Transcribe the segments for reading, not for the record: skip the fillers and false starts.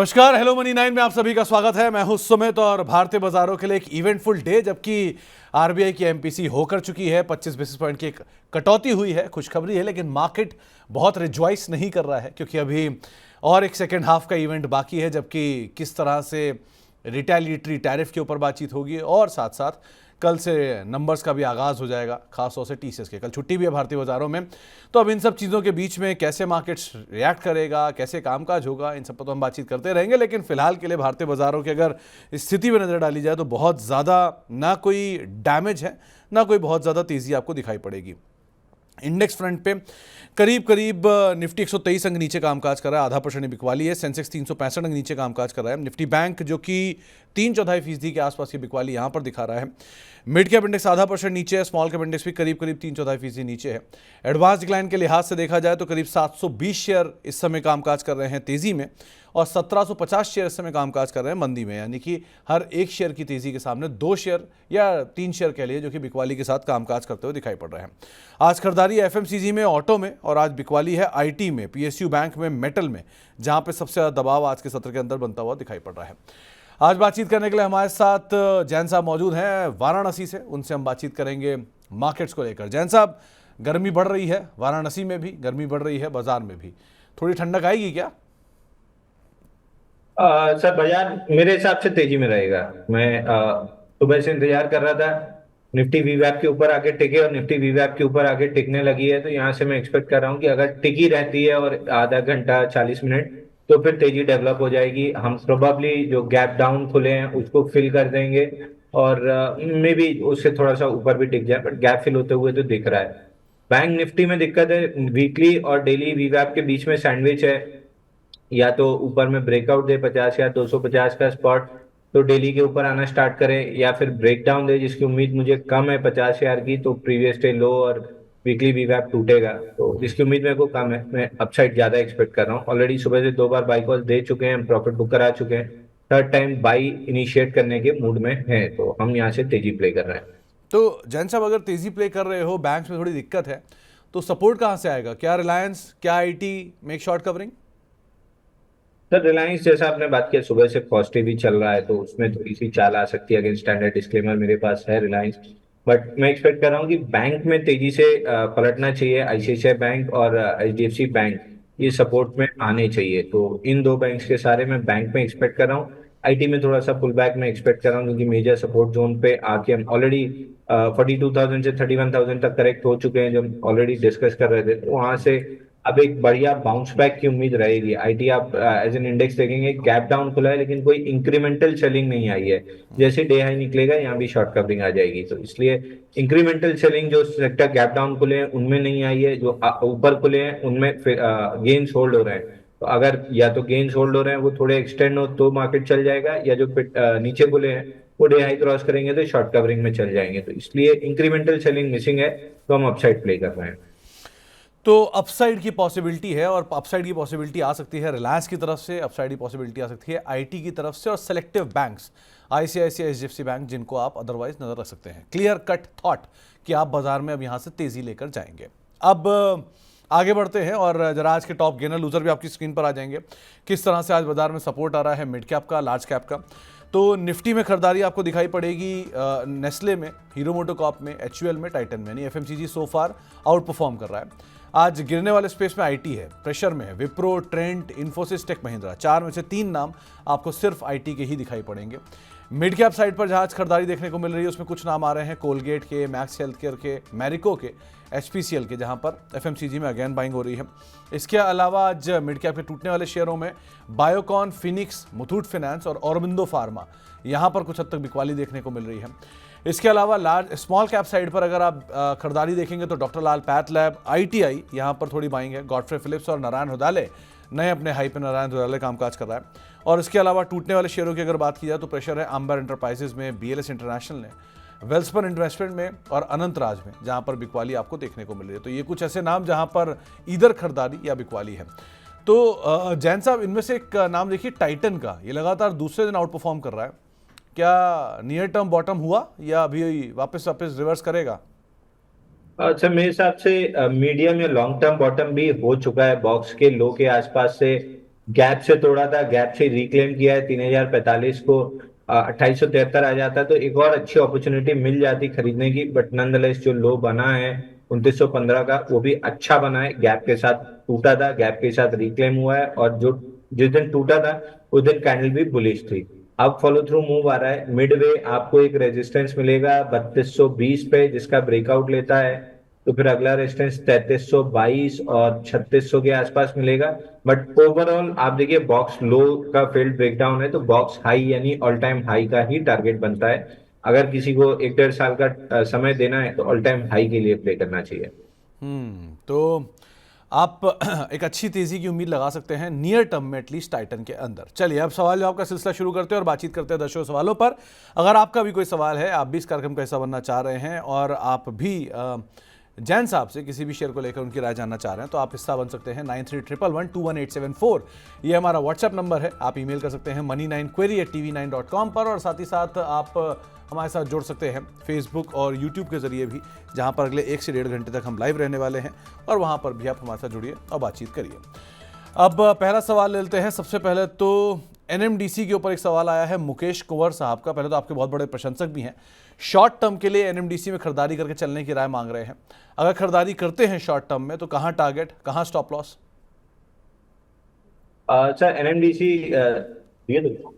नमस्कार, hello money 9 में आप सभी का स्वागत है। मैं हूं सुमित और भारतीय बाजारों के लिए एक इवेंटफुल डे, जबकि आरबीआई की एमपीसी होकर चुकी है। 25 बेसिस पॉइंट की एक कटौती हुई है, खुशखबरी है, लेकिन मार्केट बहुत रिजॉइस नहीं कर रहा है क्योंकि अभी और एक सेकेंड हाफ का इवेंट बाकी है, जबकि किस तरह से रिटेलिएटरी टैरिफ के ऊपर बातचीत होगी और साथ साथ कल से नंबर्स का भी आगाज़ हो जाएगा, खासतौर से टीसीएस के। कल छुट्टी भी है भारतीय बाजारों में, तो अब इन सब चीज़ों के बीच में कैसे मार्केट्स रिएक्ट करेगा, कैसे कामकाज होगा, इन सब पर तो हम बातचीत करते रहेंगे। लेकिन फिलहाल के लिए भारतीय बाजारों की अगर स्थिति में नज़र डाली जाए तो बहुत ज़्यादा ना कोई डैमेज है, ना कोई बहुत ज़्यादा तेज़ी आपको दिखाई पड़ेगी। इंडेक्स फ्रंट पे करीब करीब निफ्टी 123 अंक नीचे कामकाज कर रहा है, 0.5% बिकवाली है। सेंसेक्स 365 अंक नीचे कामकाज कर रहा है। निफ्टी बैंक जो कि 3/4% के आसपास की बिकवाली यहां पर दिखा रहा है। मिड कैप इंडेक्स 0.5% नीचे है। स्मॉल कैप इंडेक्स भी करीब करीब 3/4% नीचे है। एडवांस डिक्लाइन के लिहाज से देखा जाए तो करीब 720 शेयर इस समय कामकाज कर रहे हैं तेजी में और 1750 शेयर इस समय कामकाज कर रहे हैं मंदी में, यानी कि हर एक शेयर की तेजी के सामने 2 शेयर या 3 शेयर कह लिए जो कि बिकवाली के साथ कामकाज करते हुए दिखाई पड़ रहे हैं। आज खरीदारी एफएमसीजी में, ऑटो में और आज बिकवाली है आईटी में, पीएसयू बैंक में, मेटल में, जहां पे सबसे ज्यादा दबाव आज के सत्र के अंदर बनता हुआ दिखाई पड़ रहा है। आज बातचीत करने के लिए हमारे साथ जैन साहब मौजूद हैं वाराणसी से। उनसे हम बातचीत करेंगे मार्केट्स को लेकर। जैन साहब, गर्मी बढ़ रही है, वाराणसी में भी गर्मी बढ़ रही है, बाजार में भी थोड़ी ठंडक आएगी क्या? सर, बाजार मेरे हिसाब से तेजी में रहेगा। मैं सुबह से इंतजार कर रहा था निफ्टी वीवैप के ऊपर आके टिके और निफ्टी वीवैप के ऊपर आके टिकने लगी है, तो यहाँ से मैं एक्सपेक्ट कर रहा हूँ कि अगर टिकी रहती है और आधा घंटा 40 मिनट तो फिर तेजी डेवलप हो जाएगी। हम प्रोबेबली जो गैप डाउन खुले हैं उसको फिल कर देंगे और मे बी उससे थोड़ा सा ऊपर भी टिक जाए, बट गैप फिल होते हुए तो दिख रहा है। बैंक निफ्टी में दिक्कत है, वीकली और डेली वीवैप के बीच में सैंडविच है। या तो ऊपर में ब्रेकआउट दे 50 या 250 का स्पॉट तो डेली के ऊपर आना स्टार्ट करे, या फिर ब्रेक डाउन दे, जिसकी उम्मीद मुझे कम है 50,000 की, तो प्रीवियस डे लो और वीकली वीवैप टूटेगा, तो इसकी उम्मीद मेरे को कम है। मैं अपसाइड ज्यादा एक्सपेक्ट कर रहा हूँ। ऑलरेडी सुबह से 2 बार बाई कॉल दे चुके हैं, प्रॉफिट बुक करा चुके हैं, थर्ड टाइम बाई इनिशिएट करने के मूड में है, तो हम यहाँ से तेजी प्ले कर रहे हैं। तो जैन साहब, अगर तेजी प्ले कर रहे हो, बैंक में थोड़ी दिक्कत है, तो सपोर्ट कहां से आएगा? क्या रिलायंस, क्या IT make short covering? Sir, Reliance जैसा आपने बात किया, सुबह से पॉजिटिव ही चल रहा है, तो उसमें थोड़ी सी चाल आ सकती है। अगेंस्ट स्टैंडर्ड डिस्क्लेमर मेरे पास है रिलायंस, बट मैं एक्सपेक्ट कर रहा हूँ कि बैंक में तेजी से पलटना चाहिए। आईसीआईसीआई बैंक और एचडीएफसी बैंक ये सपोर्ट में आने चाहिए, तो इन दो बैंक्स के सारे मैं बैंक में एक्सपेक्ट कर रहा हूँ। आईटी में थोड़ा सा पुल बैक में एक्सपेक्ट कर रहा हूँ, क्योंकि मेजर सपोर्ट जोन पे आके हम ऑलरेडी 42,000 से 31,000 तक करेक्ट हो चुके हैं, जो हम ऑलरेडी डिस्कस कर रहे थे, तो वहां से अब एक बढ़िया बाउंस बैक की उम्मीद रहेगी। आईटी आप एज एन इंडेक्स देखेंगे, गैप डाउन खुला है लेकिन कोई इंक्रीमेंटल सेलिंग नहीं आई है। जैसे डे हाई निकलेगा यहाँ भी शॉर्ट कवरिंग आ जाएगी, तो इसलिए इंक्रीमेंटल सेलिंग जो सेक्टर गैप डाउन खुले हैं उनमें नहीं आई है, जो ऊपर खुले हैं उनमें गेन्स होल्ड हो रहे हैं। तो अगर या तो गेन्स होल्ड हो रहे हैं वो थोड़े एक्सटेंड हो तो मार्केट चल जाएगा, या जो नीचे खुले हैं वो डे हाई क्रॉस करेंगे तो शॉर्ट कवरिंग में चल जाएंगे। तो इसलिए इंक्रीमेंटल सेलिंग मिसिंग है, तो हम अपसाइड प्ले कर रहे हैं। तो अपसाइड की पॉसिबिलिटी है, और अपसाइड की पॉसिबिलिटी आ सकती है रिलायंस की तरफ से, अपसाइड की पॉसिबिलिटी आ सकती है आईटी की तरफ से, और selective banks ICICI, HDFC bank, जिनको आप अदरवाइज नजर रख सकते हैं। क्लियर कट थॉट कि आप बाजार में अब यहां से तेजी लेकर जाएंगे। अब आगे बढ़ते हैं और जरा आज के टॉप गेनर लूजर भी आपकी स्क्रीन पर आ जाएंगे। किस तरह से आज बाजार में सपोर्ट आ रहा है मिड कैप का, लार्ज कैप का। तो निफ्टी में खरीदारी आपको दिखाई पड़ेगी नेस्ले में, हीरो मोटोकॉर्प में, एचयूएल में, टाइटन में। यानी एफएमसीजी सो फार आउट परफॉर्म कर रहा है। आज गिरने वाले स्पेस में आईटी है, प्रेशर में है विप्रो, ट्रेंट, इन्फोसिस, टेक महिंद्रा। 4 में से 3 नाम आपको सिर्फ आईटी के ही दिखाई पड़ेंगे। मिड कैप साइड पर जहां आज खरीदारी देखने को मिल रही है उसमें कुछ नाम आ रहे हैं कोलगेट के, मैक्स हेल्थकेयर के, मैरिको के, एचपीसीएल के, जहां पर एफएमसीजी में अगेन बाइंग हो रही है। इसके अलावा आज मिड कैप के टूटने वाले शेयरों में बायोकॉन, फिनिक्स, मुथूट फाइनेंस और औरबिंदो फार्मा, यहां पर कुछ हद तक बिकवाली देखने को मिल रही है। इसके अलावा स्मॉल कैप साइड पर अगर आप खरीदारी देखेंगे तो डॉक्टर लाल पैथ लैब, आईटीआई, यहां पर थोड़ी बाइंग है। गॉडफ्रे फिलिप्स और नारायण हृदयालय नए अपने हाई पे नारायण हृदयालय कामकाज कर रहा है। और इसके अलावा टूटने वाले शेयरों की अगर बात की जाए तो प्रेशर है अंबर एंटरप्राइजेज में, बीएलएस इंटरनेशनल ने, वेल्सपन इन्वेस्टमेंट में और अनंतराज में, जहां पर बिकवाली आपको देखने को मिल रही है। तो ये कुछ ऐसे नाम जहां पर इधर खरीदारी या बिकवाली है। तो जैन साहब, इनमें से एक नाम देखिए टाइटन का, ये लगातार दूसरे दिन आउट परफॉर्म कर रहा है। क्या नियर टर्म बॉटम हुआ या अभी वापस वापस रिवर्स करेगा? अच्छा, मेरे हिसाब से मीडियम या लॉन्ग टर्म बॉटम भी हो चुका है, बॉक्स के लो के आसपास से गैप से तोड़ा था, गैप से रिक्लेम किया है 3045 को, 2873 आ जाता तो एक और अच्छी अपॉर्चुनिटी मिल जाती खरीदने की, बट नॉनदलेस जो लो बना है 2915 का वो भी अच्छा बना है, गैप के साथ टूटा था, गैप के साथ रिक्लेम हुआ है, और जो जिस दिन टूटा था उस दिन कैंडल भी बुलिश थी। अब फॉलो थ्रू मूव आ रहा है, मिडवे आपको एक रेजिस्टेंस मिलेगा 3220 पे जिसका ब्रेकआउट लेता है, तो फिर अगला रेजिस्टेंस 3322 और 3600 के आसपास मिलेगा। बट ओवरऑल आप देखिए बॉक्स लो का फील्ड ब्रेकडाउन है, तो बॉक्स हाई यानी ऑल टाइम हाई का ही टारगेट बनता है। अगर किसी को एक डेढ़ साल का समय देना है तो ऑल टाइम हाई के लिए प्ले करना चाहिए। तो आप एक अच्छी तेजी की उम्मीद लगा सकते हैं नियर टर्म में, एटलीस्ट टाइटन के अंदर। चलिए अब सवाल जवाब का सिलसिला शुरू करते हैं और बातचीत करते हैं दर्शकों सवालों पर। अगर आपका भी कोई सवाल है, आप भी इस कार्यक्रम का हिस्सा बनना चाह रहे हैं और आप भी जैन साहब से किसी भी शेयर को लेकर उनकी राय जानना चाह रहे हैं, तो आप हिस्सा बन सकते हैं 9311121874। ये हमारा व्हाट्सएप नंबर है। आप ईमेल कर सकते हैं money9query@tv9.com पर, और साथ ही साथ आप हमारे साथ जुड़ सकते हैं फेसबुक और यूट्यूब के जरिए भी, जहां पर अगले 1 से 1.5 घंटे तक हम लाइव रहने वाले हैं, और वहां पर भी आप हमारे साथ जुड़िए और बातचीत करिए। अब पहला सवाल ले लेते हैं। सबसे पहले तो एनएमडीसी के ऊपर एक सवाल आया है मुकेश कुंवर साहब का। पहले तो आपके बहुत बड़े प्रशंसक भी हैं, शॉर्ट टर्म के लिए एनएमडीसी में खरीदारी करके चलने की राय मांग रहे हैं। अगर खरीदारी करते हैं शॉर्ट टर्म में तो कहां टारगेट, कहां स्टॉप लॉस? सर एनएमडीसी, ये तो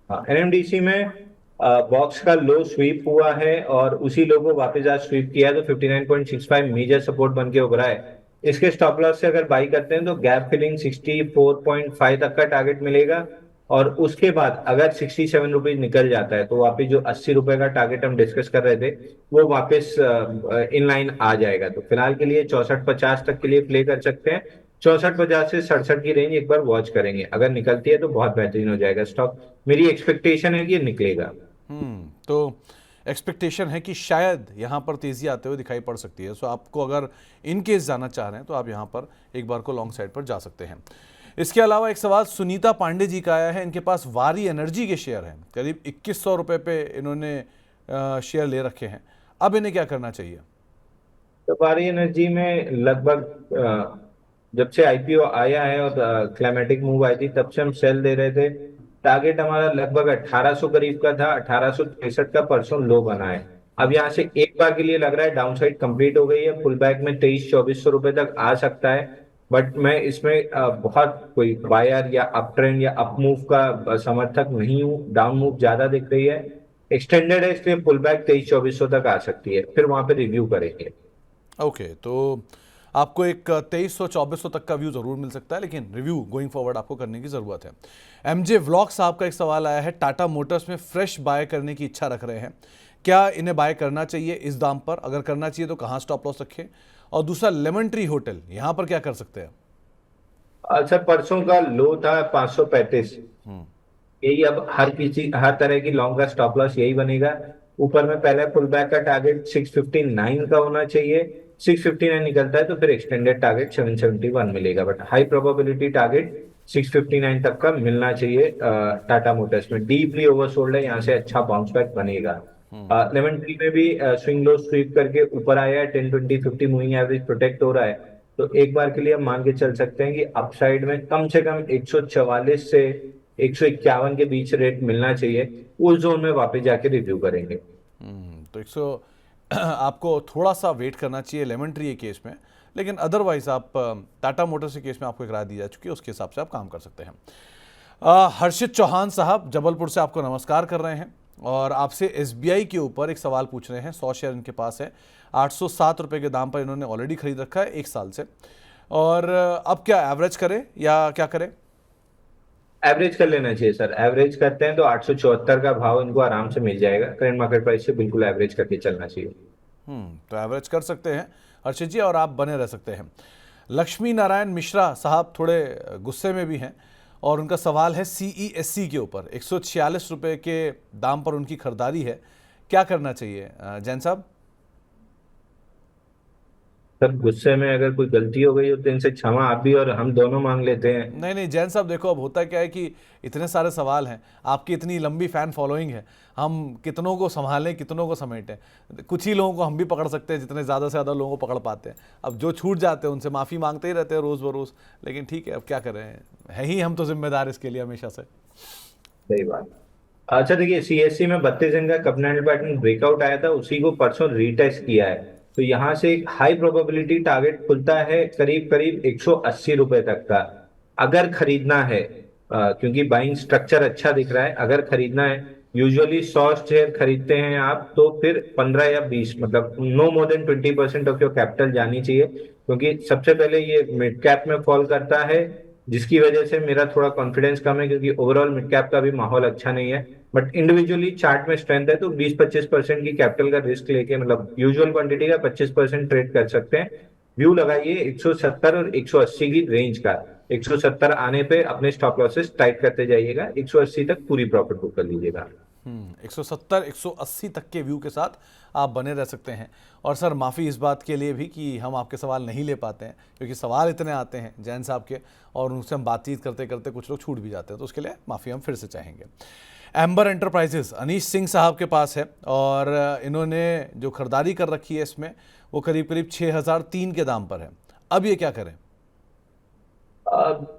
हाँ एनएमडीसी में बॉक्स का लो स्वीप हुआ है और उसी लो को वापस आज स्वीप किया है, तो 59.65 मेजर सपोर्ट बन के उभरा है। इसके स्टॉप लॉस से अगर बाई करते हैं तो गैप फिलिंग 64.5 तक का टारगेट मिलेगा, और उसके बाद अगर 67 रुपीज निकल जाता है तो वापस जो 80 रुपए का टारगेट हम डिस्कस कर रहे थे वो वापस इन लाइन आ जाएगा। तो फिलहाल के लिए 6450 तक के लिए प्ले कर सकते हैं। 6450 से 67 की रेंज एक बार वॉच करेंगे, अगर निकलती है तो बहुत बेहतरीन हो जाएगा स्टॉक। मेरी एक्सपेक्टेशन है कि ये निकलेगा। तो एक्सपेक्टेशन है कि शायद यहाँ पर तेज़ी आते हुए दिखाई पड़ सकती है। सो आपको अगर इन केस जाना चाह रहे हैं तो आप यहाँ पर एक बार को लॉन्ग साइड पर जा सकते हैं। इसके अलावा एक सवाल सुनीता पांडे जी का आया है। इनके पास वारी एनर्जी के शेयर हैं, करीब 2100 रुपये पे इन्होंने शेयर ले रखे हैं। अब इन्हें क्या करना चाहिए? तो पारी एनर्जी में लगभग जब से आईपीओ आया है और क्लाइमेटिक मूव आई थी तब से हम सेल दे रहे थे। टारगेट हमारा लगभग 1800 करीब का था, 1863 का परसों लो बना है। अब यहाँ से एक बार के लिए लग रहा है डाउनसाइड कंप्लीट हो गई है, पुल बैक में 2300-2400 रुपए तक आ सकता है। बट मैं इसमें बहुत कोई बायर या अप ट्रेंड या अप मूव का समर्थक नहीं हूँ, डाउन मूव ज्यादा दिख रही है। एक्सटेंडेड है इसलिए पुल बैक 2300-2400 तक आ सकती है, फिर वहां पे रिव्यू करेंगे। ओके, तो आपको एक 2300-2400 तक का व्यू ज़रूर मिल सकता है, लेकिन रिव्यू गोइंग फॉरवर्ड आपको करने की ज़रूरत है। एमजे व्लॉग साहब का एक सवाल आया है, टाटा मोटर्स में फ्रेश बाय करने की इच्छा रख रहे हैं, क्या इन्हें बाय करना चाहिए इस दाम पर? अगर करना चाहिए तो कहाँ स्टॉप लॉस रखें? और दूसरा लेमन ट्री होटल, यहाँ पर क्या कर सकते हैं? अच्छा, परसों का लो था 535, यही अब हर तरह की लॉन्ग का स्टॉप लॉस यही बनेगा। ऊपर में पहले पुल बैक का टारगेट 659 का होना चाहिए, 659 निकलता है तो फिर एक्सटेंडेड टारगेट 771 मिलेगा, बट हाई प्रोबेबिलिटी टारगेट 659 तक का मिलना चाहिए। टाटा मोटर्स में डीपली ओवरसोल्ड है, यहाँ से अच्छा बाउंस बैक बनेगा। लेमन ट्री में भी स्विंग लो स्वीप करके ऊपर आया है, 10-20-50 मूविंग एवरेज प्रोटेक्ट हो रहा है, तो एक बार के लिए हम मान के चल सकते हैं कि अपसाइड में कम से कम 144 से 151 के बीच रेट मिलना चाहिए, उस जोन में वापस जाके रिव्यू करेंगे। तो 100 आपको थोड़ा सा वेट करना चाहिए लेमन ट्री के केस में, लेकिन अदरवाइज आप टाटा मोटर्स के केस में आपको एक राय दी जा चुकी है, उसके हिसाब से आप काम कर सकते हैं। हर्षित चौहान साहब जबलपुर से आपको नमस्कार कर रहे हैं और आपसे एसबीआई के ऊपर एक सवाल पूछ रहे हैं। 100 शेयर इनके पास है, 807 रुपये के दाम पर इन्होंने ऑलरेडी खरीद रखा है 1 साल से, और अब क्या एवरेज करें या क्या करें? एवरेज कर लेना चाहिए सर, एवरेज करते हैं तो 874 का भाव इनको आराम से मिल जाएगा, करंट मार्केट प्राइस से बिल्कुल एवरेज करके चलना चाहिए। तो एवरेज कर सकते हैं हर्षित जी, और आप बने रह सकते हैं। लक्ष्मी नारायण मिश्रा साहब थोड़े गुस्से में भी हैं और उनका सवाल है सीईएससी के ऊपर। 146 रुपये के दाम पर उनकी खरीदारी है, क्या करना चाहिए जैन साहब? सर गुस्से में अगर कोई गलती हो गई हो तो इनसे क्षमा आप भी और हम दोनों मांग लेते हैं। नहीं नहीं जैन साहब, देखो अब होता क्या है कि इतने सारे सवाल हैं, आपकी इतनी लंबी फैन फॉलोइंग है, हम कितनों को संभालें, कितनों को समेटें। कुछ ही लोगों को हम भी पकड़ सकते हैं, जितने ज़्यादा से ज़्यादा लोगों को पकड़ पाते हैं। अब जो छूट जाते हैं उनसे माफ़ी मांगते ही रहते हैं रोज़ बरोज़। लेकिन ठीक है, अब क्या करें, है ही हम तो जिम्मेदार इसके लिए हमेशा से। सही बात। अच्छा देखिए, सीएससी में 32 दिन का कपनल पैटर्न ब्रेकआउट आया था, उसी को परसों रीटेस्ट किया है। तो यहाँ से एक हाई प्रोबेबिलिटी टारगेट खुलता है करीब करीब 180 रुपए तक का, अगर खरीदना है। क्योंकि बाइंग स्ट्रक्चर अच्छा दिख रहा है, अगर खरीदना है। यूजुअली 100 शेयर खरीदते हैं आप तो फिर 15 या 20, मतलब no more than 20% of your capital जानी चाहिए, क्योंकि सबसे पहले ये मिड कैप में फॉल करता है, जिसकी वजह से मेरा थोड़ा कॉन्फिडेंस कम है, क्योंकि ओवरऑल मिड कैप का भी माहौल अच्छा नहीं है। बट इंडिविजुअली चार्ट में स्ट्रेंथ है तो 20-25% की कैपिटल का रिस्क लेके, मतलब यूजुअल क्वांटिटी का 25% ट्रेड कर सकते हैं। व्यू लगाइए 170 और 180 की रेंज का। 170 आने पे अपने स्टॉप लॉसेस टाइट करते जाइएगा, 180 तक पूरी प्रॉफिट बुक कर लीजिएगा। 170 180 तक के व्यू के साथ आप बने रह सकते हैं। और सर माफ़ी इस बात के लिए भी कि हम आपके सवाल नहीं ले पाते हैं, क्योंकि सवाल इतने आते हैं जैन साहब के, और उनसे हम बातचीत करते करते कुछ लोग छूट भी जाते हैं, तो उसके लिए माफ़ी हम फिर से चाहेंगे। एम्बर एंटरप्राइजेस अनीश सिंह साहब के पास है, और इन्होंने जो खरीदारी कर रखी है इसमें वो करीब करीब 6003 के दाम पर है। अब ये क्या करें?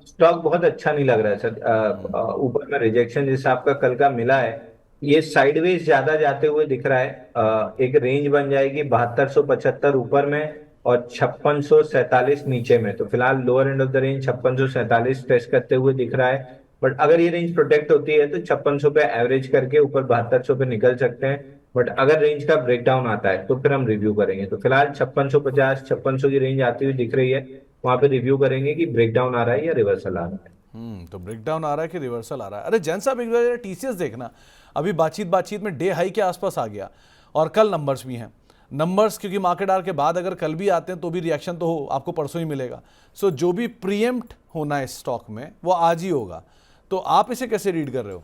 स्टॉक बहुत अच्छा नहीं लग रहा है सर। ऊपर में रिजेक्शन जिस आपका कल का मिला है, ये साइडवेज ज्यादा जाते हुए दिख रहा है। एक रेंज बन जाएगी 7275 ऊपर में और 5647 नीचे में। तो फिलहाल lower end of the range 5647 test करते हुए दिख रहा है। बट अगर ये रेंज प्रोटेक्ट होती है तो 5600 पे एवरेज करके ऊपर 7200 पे निकल सकते हैं। बट अगर रेंज का ब्रेकडाउन आता है तो फिर हम रिव्यू करेंगे। तो फिलहाल 5650 5600 की रेंज आती हुई दिख रही है, वहां पे रिव्यू करेंगे कि ब्रेकडाउन आ रहा है या रिवर्सल आ रहा है। तो ब्रेकडाउन आ रहा है कि रिवर्सल आ रहा है? अरे जैन साहब, एक बार टीसीएस देखना, अभी बातचीत बातचीत में डे हाई के आसपास आ गया, और कल नंबर्स भी हैं। नंबर्स क्योंकि मार्केट आवर के बाद अगर कल भी आते हैं तो भी रिएक्शन तो आपको परसों ही मिलेगा। सो जो भी प्रीएम्प्ट होना है स्टॉक में वो आज ही होगा। तो आप इसे कैसे रीड कर रहे हो?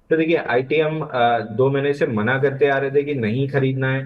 तो देखिए, आईटीएम 2 महीने से मना करते आ रहे थे कि नहीं खरीदना है।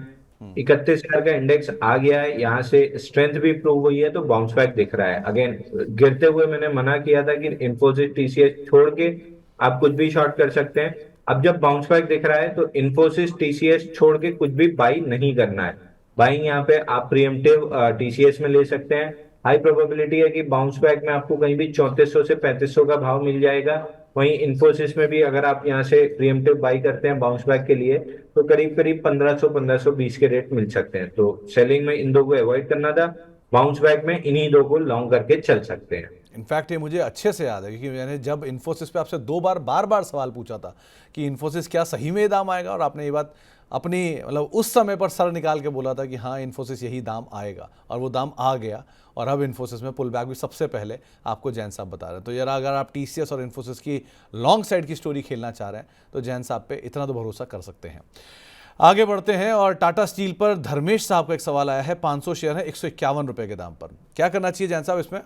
31,000 का इंडेक्स आ गया है, यहाँ से स्ट्रेंथ भी प्रूव हुई है, तो बाउंस बैक दिख रहा है। अगेन गिरते हुए मैंने मना किया था कि इंफोसिस टीसीएस छोड़ के आप कुछ भी शॉर्ट कर सकते हैं। अब जब बाउंस बैक दिख रहा है तो इंफोसिस टीसीएस छोड़ के कुछ भी बाई नहीं करना है। बाइंग यहाँ पे आप प्रीएम्प्टिव टीसीएस में ले सकते हैं। हाई प्रोबेबिलिटी है कि बाउंस बैक में आपको कहीं भी 3400 से 3500 का भाव मिल जाएगा। वहीं इंफोसिस में भी अगर आप यहाँ से प्रीएम्प्टिव बाई करते हैं बाउंस बैक के लिए, तो करीब करीब 1500 1520 के रेट मिल सकते हैं। तो सेलिंग में इन दो को अवॉइड करना था, बाउंस बैक में इन्हीं दो को लॉन्ग करके चल सकते हैं। इनफैक्ट ये मुझे अच्छे से याद है, क्योंकि मैंने जब इन्फोसिस पे आपसे दो बार बार बार सवाल पूछा था कि इन्फोसिस क्या सही में ये दाम आएगा, और आपने ये बात अपनी मतलब उस समय पर सर निकाल के बोला था कि हाँ इन्फोसिस यही दाम आएगा, और वो दाम आ गया। और अब इन्फोसिस में पुल बैक भी सबसे पहले आपको जैन साहब बता रहे हैं। तो यार अगर आप टीसीएस और इन्फोसिस की लॉन्ग साइड की स्टोरी खेलना चाह रहे हैं तो जैन साहब पे इतना तो भरोसा कर सकते हैं। आगे बढ़ते हैं, और टाटा स्टील पर धर्मेश साहब का एक सवाल आया है। 500 शेयर है 151 रुपए के दाम पर, क्या करना चाहिए जैन साहब इसमें?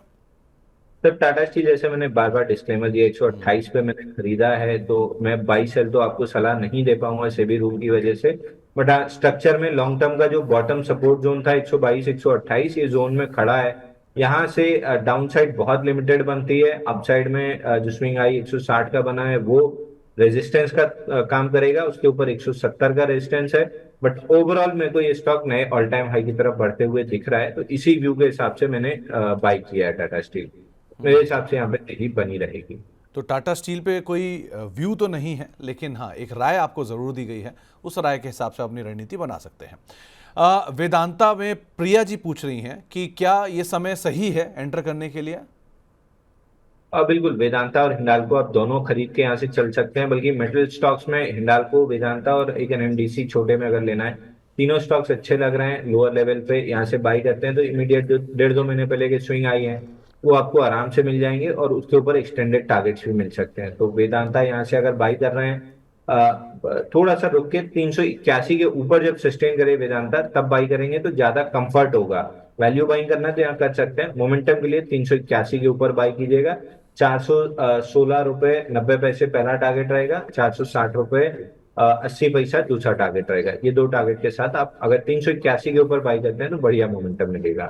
सर टाटा स्टील, जैसे मैंने बार बार डिस्क्लेमर दिया, 128 पे मैंने खरीदा है, तो मैं बाई सेल तो आपको सलाह नहीं दे पाऊंगा सेबी रूल की वजह से। बट हाँ, स्ट्रक्चर में लॉन्ग टर्म का जो बॉटम सपोर्ट जोन था 122 128, ये जोन में खड़ा है। यहाँ से डाउन साइड बहुत लिमिटेड बनती है। अपसाइड में जो स्विंग आई 160 का बना है वो रेजिस्टेंस का काम करेगा, उसके ऊपर 170 का रेजिस्टेंस है। बट ओवरऑल मेरे को ये स्टॉक नए ऑल टाइम हाई की तरफ बढ़ते हुए दिख रहा है, तो इसी व्यू के हिसाब से मैंने बाई किया है टाटा स्टील। मेरे हिसाब से यहाँ पे तेजी बनी रहेगी। तो टाटा स्टील पे कोई व्यू तो नहीं है, लेकिन हाँ एक राय आपको ज़रूर दी गई है, उस राय के हिसाब से अपनी रणनीति बना सकते हैं। वेदांता में प्रिया जी पूछ रही हैं कि क्या ये समय सही है एंटर करने के लिए? बिल्कुल, वेदांता और हिंडाल्को आप दोनों खरीद के यहाँ से चल सकते हैं। बल्कि मेटल स्टॉक्स में हिंडाल्को, वेदांता और एक एनएमडीसी छोटे में अगर लेना है, तीनों स्टॉक्स अच्छे लग रहे हैं। लोअर लेवल पे यहाँ से बाई करते हैं तो इमीडिएट जो 1.5-2 महीने पहले के स्विंग आई है वो आपको आराम से मिल जाएंगे, और उसके ऊपर एक्सटेंडेड टारगेट्स भी मिल सकते हैं। तो वेदांता यहाँ से अगर बाई कर रहे हैं, थोड़ा सा रुक के 381 के ऊपर जब सस्टेन करे वेदांता, तब बाई करेंगे तो ज्यादा कंफर्ट होगा। वैल्यू बाइंग करना है तो यहाँ कर सकते हैं। मोमेंटम के लिए 381 के ऊपर बाई कीजिएगा। 416 रुपए 90 पैसे पहला टारगेट रहेगा, 460 रुपए अस्सी पैसा दूसरा टारगेट रहेगा। ये दो टारगेट के साथ आप अगर 381 के ऊपर बाई करते हैं तो बढ़िया मोमेंटम मिलेगा।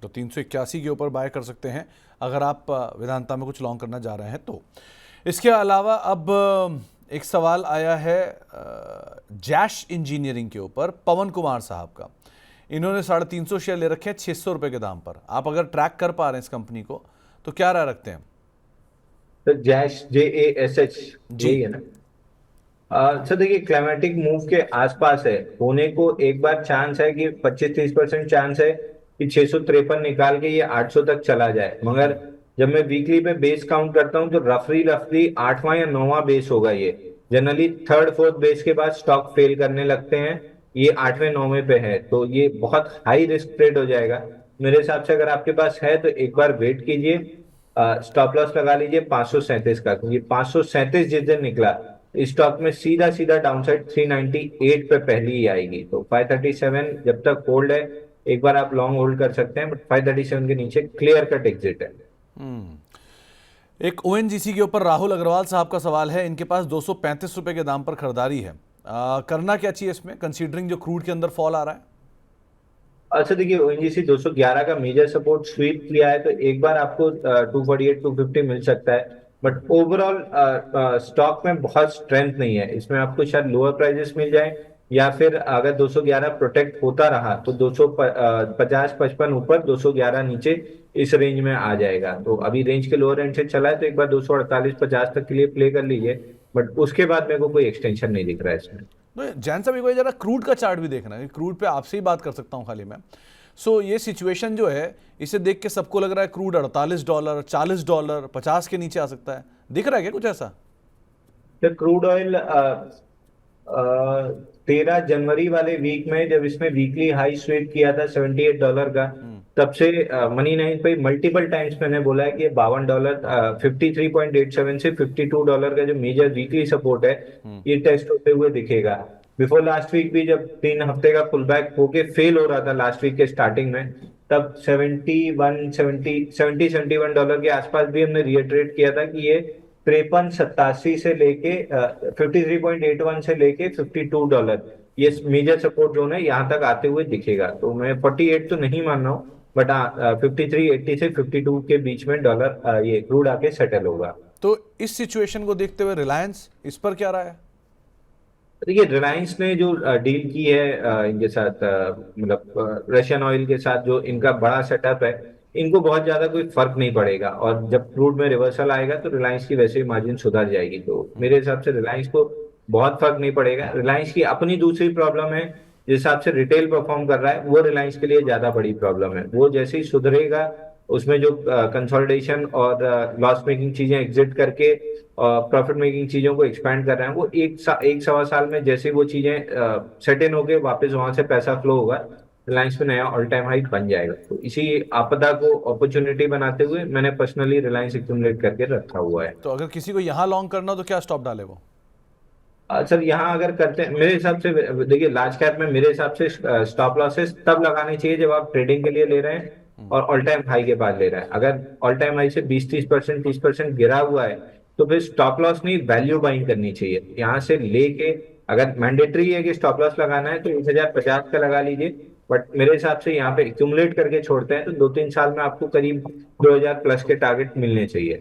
तो 381 के ऊपर बाय कर सकते हैं अगर आप वेदांता में कुछ लॉन्ग करना जा रहे हैं तो। इसके अलावा अब एक सवाल आया है जैश इंजीनियरिंग के ऊपर, पवन कुमार साहब का। इन्होंने 350 शेयर ले रखे हैं 600 रुपए के दाम पर। आप अगर ट्रैक कर पा रहे हैं इस कंपनी को तो क्या राय रखते हैं? तो जैश JASH जी। यही है ना? सर देखिए, क्लाइमेटिक मूव के आसपास है, होने को एक बार चांस है कि 25-30% चांस है कि 653 निकाल के ये 800 तक चला जाए। मगर जब मैं वीकली पे बेस काउंट करता हूँ तो रफली रफली 8वां या 9वां बेस होगा ये। जनरली थर्ड फोर्थ बेस के बाद स्टॉक फेल करने लगते हैं। ये 8वें 9वें पे है तो ये बहुत हाई रिस्क ट्रेड हो जाएगा। मेरे हिसाब से अगर आपके पास है तो एक बार वेट कीजिए, स्टॉप लॉस लगा लीजिए 537 का, क्योंकि 537 जिस दिन निकला इस स्टॉक में सीधा सीधा डाउनसाइड 398 पे पहली ही आएगी। तो 537 जब तक होल्ड है एक बार आप लॉन्ग होल्ड कर सकते हैं, बट 537 के नीचे क्लियर कट एग्जिट है। एक ONGC के ऊपर राहुल अग्रवाल साहब का सवाल है। इनके पास 235 रुपए के दाम पर खरीदारी है। करना क्या चाहिए इसमें, कंसीडरिंग जो क्रूड के अंदर फॉल आ रहा है? अच्छा देखिए, ONGC 211 का मेजर सपोर्ट स्वीप किया है तो एक बार आपको 248 250 मिल सकता है। बट ओवरऑल स्टॉक में बहुत स्ट्रेंथ नहीं है, इसमें आपको शायद लोअर प्राइजेस मिल जाए, या फिर अगर 211 प्रोटेक्ट होता रहा तो 250-55 ऊपर, 211 नीचे, इस रेंज में आ जाएगा। तो अभी रेंज के लोअर एंड से चला है तो एक बार 248-50 तक के लिए प्ले कर लीजिए, बट उसके बाद मेरे को कोई एक्सटेंशन नहीं दिख रहा है इसमें। तो जैन साहब एक बार जरा क्रूड का चार्ट भी देखना है। क्रूड पे आपसे ही बात कर सकता हूँ खाली मैं। ये सिचुएशन जो है इसे देख के सबको लग रहा है क्रूड $48, $40, 50 के नीचे आ सकता है। दिख रहा है क्या कुछ ऐसा? तो क्रूड ऑयल 13 जनवरी वाले वीक में जब इसने वीकली हाई स्वीप किया था $78 का, तब से मनी नाइन पे मल्टीपल टाइम्स मैंने बोला है कि $52, 53.87 से $52 का जो मेजर वीकली सपोर्ट है ये टेस्ट होते हुए दिखेगा। बिफोर लास्ट वीक भी जब 3 हफ्ते का पुल बैक होके फेल हो रहा था लास्ट वीक के स्टार्टिंग में, तब 71 के आसपास भी हमने रिएटरेट किया था कि ये 53-87 से लेके 53.81 से लेके $52 ये मेजर सपोर्ट जोन है, यहाँ तक आते हुए दिखेगा। तो मैं 48 तो नहीं मान रहा हूँ, बट 53.80 से 52 के बीच में डॉलर ये क्रूड आके सेटल होगा। तो इस सिचुएशन को देखते हुए रिलायंस, इस पर क्या रहा है? देखिए, रिलायंस ने जो डील की है इनके साथ, मतलब रशियन ऑयल के साथ, जो इनका बड़ा सेटअप है, इनको बहुत ज्यादा कोई फर्क नहीं पड़ेगा। और जब क्रूड में रिवर्सल आएगा तो रिलायंस की वैसे ही मार्जिन सुधर जाएगी। तो मेरे हिसाब से रिलायंस को बहुत फर्क नहीं पड़ेगा। रिलायंस की अपनी दूसरी प्रॉब्लम है, जिस हिसाब से रिटेल परफॉर्म कर रहा है वो रिलायंस के लिए ज्यादा बड़ी प्रॉब्लम है। वो जैसे ही सुधरेगा, उसमें जो कंसोलिडेशन और लॉस मेकिंग चीजें एग्जिट करके प्रॉफिट मेकिंग चीजों को एक्सपैंड कर रहे हैं, वो एक सवा साल में जैसे वो चीजें सेट इन होके वापस वहां से पैसा फ्लो होगा, रिलायंस में नया ऑल टाइम हाई बन जाएगा। तो इसी आपदा को अपॉर्चुनिटी बनाते हुए मैंने पर्सनली रिलायंस एक्यूमुलेट करके रखा हुआ है। तो अगर किसी को यहाँ लॉन्ग करना हो तो क्या स्टॉप डाले वो? सर यहाँ अगर करते हैं, मेरे हिसाब से देखिए, लार्ज कैप में मेरे हिसाब से स्टॉप लॉसेस तब लगाने चाहिए जब आप ट्रेडिंग के लिए ले रहे हैं और ऑल टाइम हाई के बाद ले रहे हैं। अगर ऑल टाइम हाई से 20-30%, 30% गिरा हुआ है तो फिर स्टॉप लॉस नहीं, वैल्यू बाइंग करनी चाहिए। यहाँ से लेके अगर मैंडेटरी है कि स्टॉप लॉस लगाना है तो 1050 का लगा लीजिए, बट मेरे हिसाब से यहाँ पे एक्यूमुलेट करके छोड़ते हैं तो 2-3 साल में आपको करीब 2000 प्लस के टारगेट मिलने चाहिए।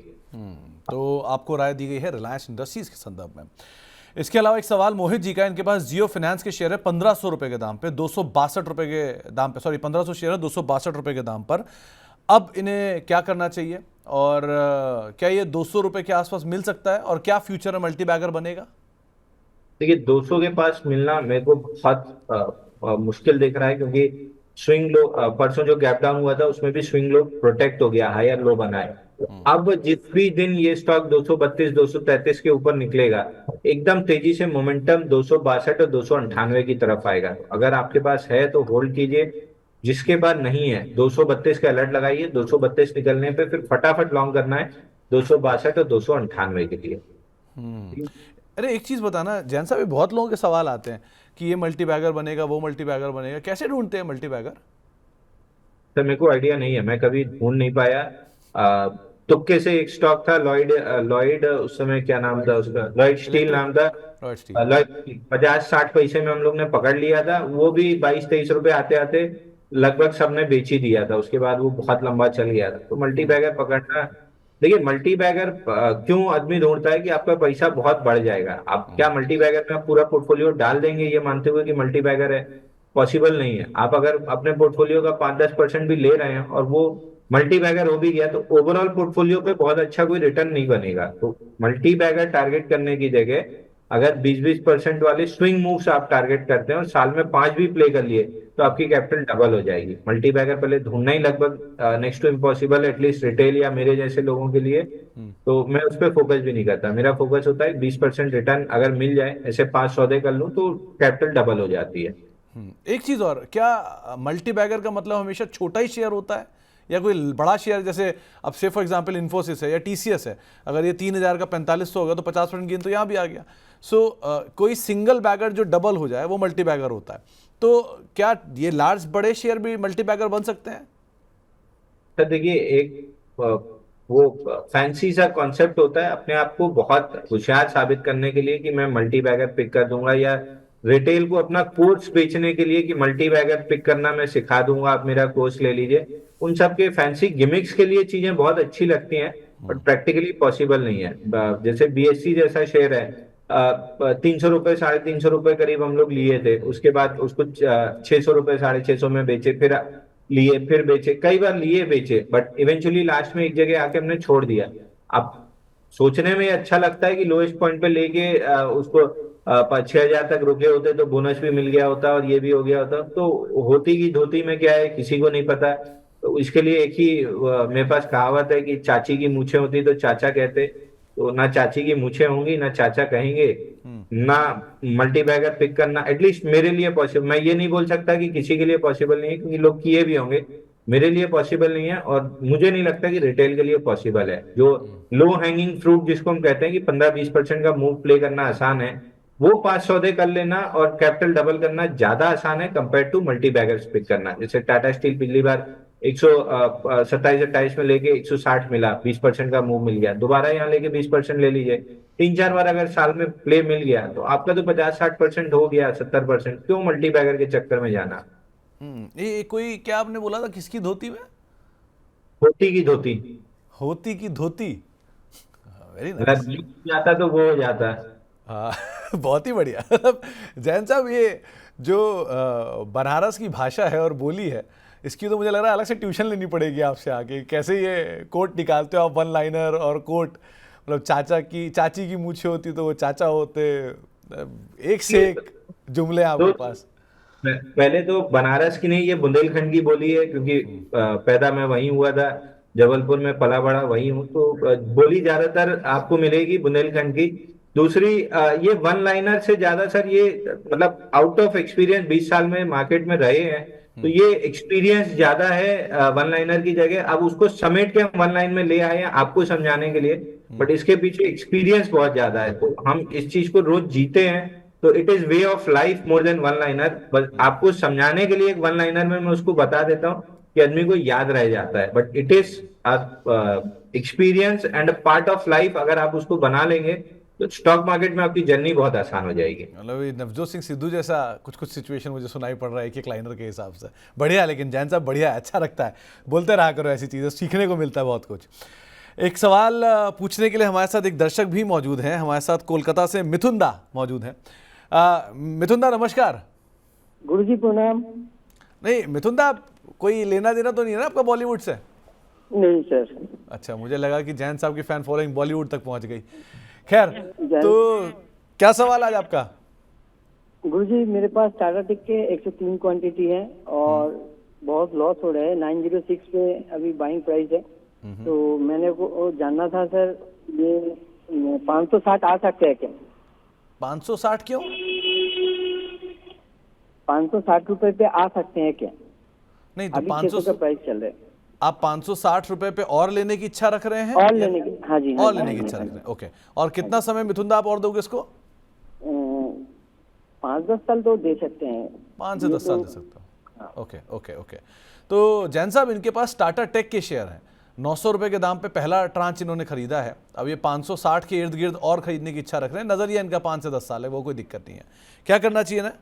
तो आपको राय दी गई है रिलायंस इंडस्ट्रीज के संदर्भ में। इसके अलावा एक सवाल मोहित जी का। इनके पास जियो फाइनेंस के शेयर है 1500 रुपए के दाम पे, 262 रुपए के दाम पे, सॉरी 1500 शेयर है 262 रुपए के दाम पर। अब इन्हें क्या करना चाहिए और क्या ये 200 रुपए के आसपास मिल सकता है और क्या फ्यूचर में मल्टी बैगर बनेगा? देखिए, 200 के पास मिलना मेरे को बहुत मुश्किल दिख रहा है, क्योंकि स्विंग लो परसों जो गैप डाउन हुआ था उसमें भी स्विंग लो प्रोटेक्ट हो गया, हायर लो बना है। अब जिस भी दिन ये स्टॉक 232 233 के ऊपर निकलेगा, एकदम तेजी से मोमेंटम 262 और 298 की तरफ आएगा। अगर आपके पास है तो होल्ड कीजिए, जिसके बाद नहीं है 232 का अलर्ट लगाइए। 232 निकलने पे फिर फटाफट लॉन्ग करना है 262 और 298 के लिए। अरे एक चीज बताना जैन साहब, बहुत लोगों के सवाल आते हैं कि ये मल्टी बैगर बनेगा, वो मल्टी बैगर बनेगा। कैसे ढूंढते हैं मल्टी बैगर? सर मेरे को आइडिया नहीं है, मैं कभी ढूंढ नहीं पाया। तुक्के से एक स्टॉक था लॉयड, लॉयड उस समय क्या नाम था उसका, लॉयड स्टील इलेक्ट्रिक नाम था। Royal steel. लॉयड 50-60 पैसे में हम लोग ने पकड़ लिया था, वो भी 22-23 रुपए आते आते लगभग सबने बेच ही दिया था, उसके बाद वो बहुत लंबा चल गया था। तो मल्टी बैगर पकड़ना, देखिए मल्टी बैगर क्यों आदमी ढूंढता है कि आपका पैसा बहुत बढ़ जाएगा। आप क्या मल्टी बैगर में आप पूरा पोर्टफोलियो डाल देंगे ये मानते हुए कि मल्टी बैगर है? पॉसिबल नहीं है। आप अगर अपने पोर्टफोलियो का 5-10% भी ले रहे हैं और वो मल्टी बैगर हो भी गया तो ओवरऑल पोर्टफोलियो पे बहुत अच्छा कोई रिटर्न नहीं बनेगा। तो मल्टी बैगर टारगेट करने की जगह अगर 20-20% वाले स्विंग मूव्स आप टारगेट करते हैं और साल में 5 भी प्ले कर लिए तो आपकी कैपिटल डबल हो जाएगी। मल्टी बैगर पहले ढूंढना ही लगभग next to impossible, at least retail या मेरे जैसे लोगों के लिए। तो मैं उस पर फोकस भी नहीं करता, मेरा फोकस होता है 20% रिटर्न अगर मिल जाए, ऐसे 5 सौदे कर लूं तो कैपिटल डबल हो जाती है। एक चीज और, क्या मल्टी बैगर का मतलब हमेशा छोटा ही शेयर होता है या कोई बड़ा शेयर? जैसे अब से फॉर एग्जांपल इन्फोसिस है या टीसीएस है, अगर ये 3000 का 4500 होगा तो 50% गेन तो यहाँ भी आ गया। सो कोई सिंगल बैगर जो डबल हो जाए वो मल्टी बैगर होता है। तो क्या ये लार्ज बड़े शेयर भी मल्टी बैगर बन सकते हैं? सर देखिए, एक वो फैंसी सा कॉन्सेप्ट होता है अपने आप को बहुत होशियार साबित करने के लिए कि मैं मल्टी बैगर पिक कर दूंगा, या रिटेल को अपना कोर्स बेचने के लिए कि मल्टी बैगर पिक करना मैं सिखा दूंगा, आप मेरा कोर्स ले लीजिए। उन सब के फैंसी गिमिक्स के लिए चीजें बहुत अच्छी लगती हैं, बट प्रैक्टिकली पॉसिबल नहीं है। जैसे बीएससी जैसा शेयर है, 300 रुपए 350 रुपए करीब हम लोग लिए थे, उसके बाद उसको 600 रुपए 650 में बेचे, फिर लिए फिर बेचे, कई बार लिए बेचे, बट इवेंचुअली लास्ट में एक जगह आके हमने छोड़ दिया। अब सोचने में अच्छा लगता है कि लोएस्ट पॉइंट पे लेके उसको 6,000 तक रुके होते तो बोनस भी मिल गया होता और ये भी हो गया होता। तो होती की धोती में क्या है किसी को नहीं पता। तो इसके लिए एक ही मेरे पास कहावत है कि चाची की मूछें होती तो चाचा कहते। तो ना चाची की मूछें होंगी ना चाचा कहेंगे, ना मल्टी बैगर पिक करना एटलीस्ट मेरे लिए पॉसिबल। मैं ये नहीं बोल सकता कि किसी के लिए पॉसिबल नहीं है, क्योंकि लोग किए भी होंगे। मेरे लिए पॉसिबल नहीं है और मुझे नहीं लगता कि रिटेल के लिए पॉसिबल है। जो लो हैंगिंग फ्रूट जिसको हम कहते हैं कि 15-20% का मूव प्ले करना आसान है, वो 5 सौदे कर लेना और कैपिटल डबल करना ज्यादा आसान है compare to multi baggers pick करना। जैसे टाटा स्टील पिछली बार 127-28 में लेके 160 मिला, 20% का मूव मिल गया, दोबारा यहाँ लेके 20% ले लीजिए। 3-4 बार अगर साल में प्ले मिल गया तो आपका तो 50-60% हो गया, 70%। क्यों मल्टी बैगर के चक्कर में जाना? ये कोई, क्या आपने बोला था, किसकी धोती में? धोती की धोती। होती की धोती। वेरी अगर नाइस। जीत जाता तो वो हो जाता। हाँ बहुत ही बढ़िया। मतलब जैन साहब, ये जो बनारस की भाषा है और बोली है, इसकी तो मुझे लग रहा है अलग से ट्यूशन लेनी पड़ेगी आपसे आके। कैसे ये कोट निकालते हो आप, वन लाइनर और कोट, मतलब चाची की मूछें होती तो वो चाचा होते, एक से एक जुमले आपके तो पास। पहले तो बनारस की नहीं, ये बुंदेलखंड की बोली है, क्योंकि पैदा मैं वहीं हुआ था, जबलपुर में पला बड़ा वहीं हूँ। तो बोली ज्यादातर आपको मिलेगी बुंदेलखंड की। दूसरी ये वन लाइनर से ज्यादा सर, ये मतलब आउट ऑफ एक्सपीरियंस 20 साल में मार्केट में रहे हैं, तो ये एक्सपीरियंस ज्यादा है वन लाइनर की जगह। अब उसको समेट के हम वन लाइन में ले आए हैं आपको समझाने के लिए, बट इसके पीछे एक्सपीरियंस बहुत ज्यादा है। तो हम इस चीज को रोज जीते हैं, तो it is way of life more than one liner. बस आपको समझाने के लिए एक वन लाइनर में मैं उसको बता देता हूँ कि आदमी को याद रह जाता है, but it is experience and part of life. अगर आप उसको बना लेंगे तो स्टॉक मार्केट में आपकी जर्नी बहुत आसान हो जाएगी। मतलब ये नवजोत सिंह सिद्धू जैसा कुछ कुछ सिचुएशन मुझे सुनाई पड़ रहा है एक लाइनर के हिसाब से। बढ़िया, लेकिन जैन साहब बढ़िया है, अच्छा लगता है, बोलते रहा करो ऐसी चीज़ें, सीखने को मिलता है बहुत कुछ। एक सवाल पूछने के लिए हमारे साथ एक दर्शक भी मौजूद हैं, हमारे साथ कोलकाता से मिथुन दा मौजूद हैं। मिथुन दा नमस्कार। गुरुजी प्रणाम। नहीं मिथुन दा, कोई लेना देना तो नहीं है ना आपका बॉलीवुड से? नहीं सर। अच्छा, मुझे लगा कि जैन साहब की फैन फॉलोइंग बॉलीवुड तक पहुंच गई। खैर, तो क्या सवाल आज आपका? गुरुजी मेरे पास टाटा टिक के 103 क्वांटिटी है और बहुत लॉस हो रहा है। 906 पे अभी बाइंग प्राइस है, तो मैंने वो जानना था सर, ये 560 आ सकते हैं क्या? 560 क्यों? 560 रुपए पे आ सकते हैं क्या? नहीं तो अभी 600 का प्राइस चल रहा है। आप 560 रुपए पे और लेने की इच्छा रख रहे हैं? और लेने की, हाँ जी, और लेने की इच्छा रख रहे हैं, ओके। और कितना समय मिथुन दा आप और दोगे इसको? 5-10 साल तो दे सकते हैं। 5 से 10 साल दे सकते हो, ओके ओके ओके। तो जैन साहब, इनके पास टाटा टेक के शेयर हैं, ₹900 के दाम पे पहला ट्रांच इन्होंने खरीदा है, अब ये 560 के इर्द गिर्द और खरीदने की इच्छा रख रहे हैं। नजरिया इनका 5 से 10 साल है, वो कोई दिक्कत नहीं है। क्या करना चाहिए ना?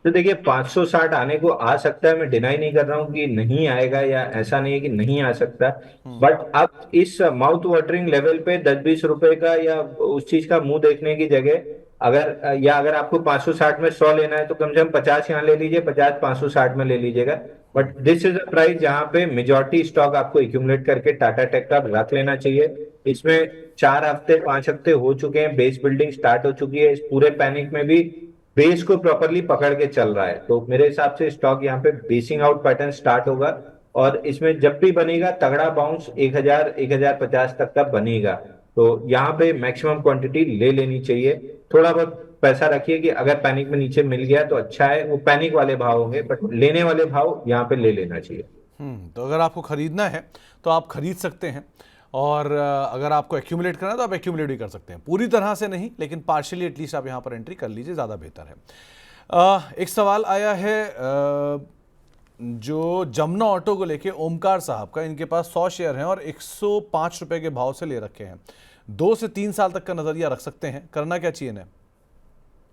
तो देखिए 560 आने को आ सकता है, मैं डिनाई नहीं कर रहा हूँ कि नहीं आएगा, या ऐसा नहीं है कि नहीं आ सकता। बट अब इस माउथ वाटरिंग लेवल पे 10-20 रुपए का या उस चीज का मुंह देखने की जगह, अगर आपको 560 में 100 लेना है तो कम से कम 50 यहाँ ले लीजिए, 50 560 में ले लीजिएगा। But this is a price जहां पे मेजॉरिटी स्टॉक आपको एक्यूमुलेट करके टाटा टेक का रख लेना चाहिए। इसमें 4 हफ्ते 5 हफ्ते हो चुके हैं, बेस बिल्डिंग स्टार्ट हो चुकी है, इस पूरे पैनिक में भी बेस को प्रॉपरली पकड़ के चल रहा है। तो मेरे हिसाब से स्टॉक यहाँ पे बेसिंग आउट पैटर्न स्टार्ट होगा, और इसमें जब भी बनेगा तगड़ा बाउंस 1000 1050 तक का बनेगा। तो यहाँ पे मैक्सिमम क्वांटिटी ले लेनी चाहिए। थोड़ा बहुत पैसा रखिए कि अगर पैनिक में नीचे मिल गया तो अच्छा है, वो पैनिक वाले भाव होंगे, बट लेने वाले भाव यहाँ पे ले लेना चाहिए। तो अगर आपको खरीदना है तो आप खरीद सकते हैं, और अगर आपको एक्यूमुलेट करना है तो आप एक्यूमुलेट भी कर सकते हैं। पूरी तरह से नहीं, लेकिन पार्शियली एटलीस्ट आप यहाँ पर एंट्री कर लीजिए, ज़्यादा बेहतर है। एक सवाल आया है जो जमुना ऑटो को लेके ओमकार साहब का, इनके पास 100 शेयर हैं और 105 रुपए के भाव से ले रखे हैं। 2 से 3 साल तक का नजरिया रख सकते हैं, करना क्या चाहिए ना?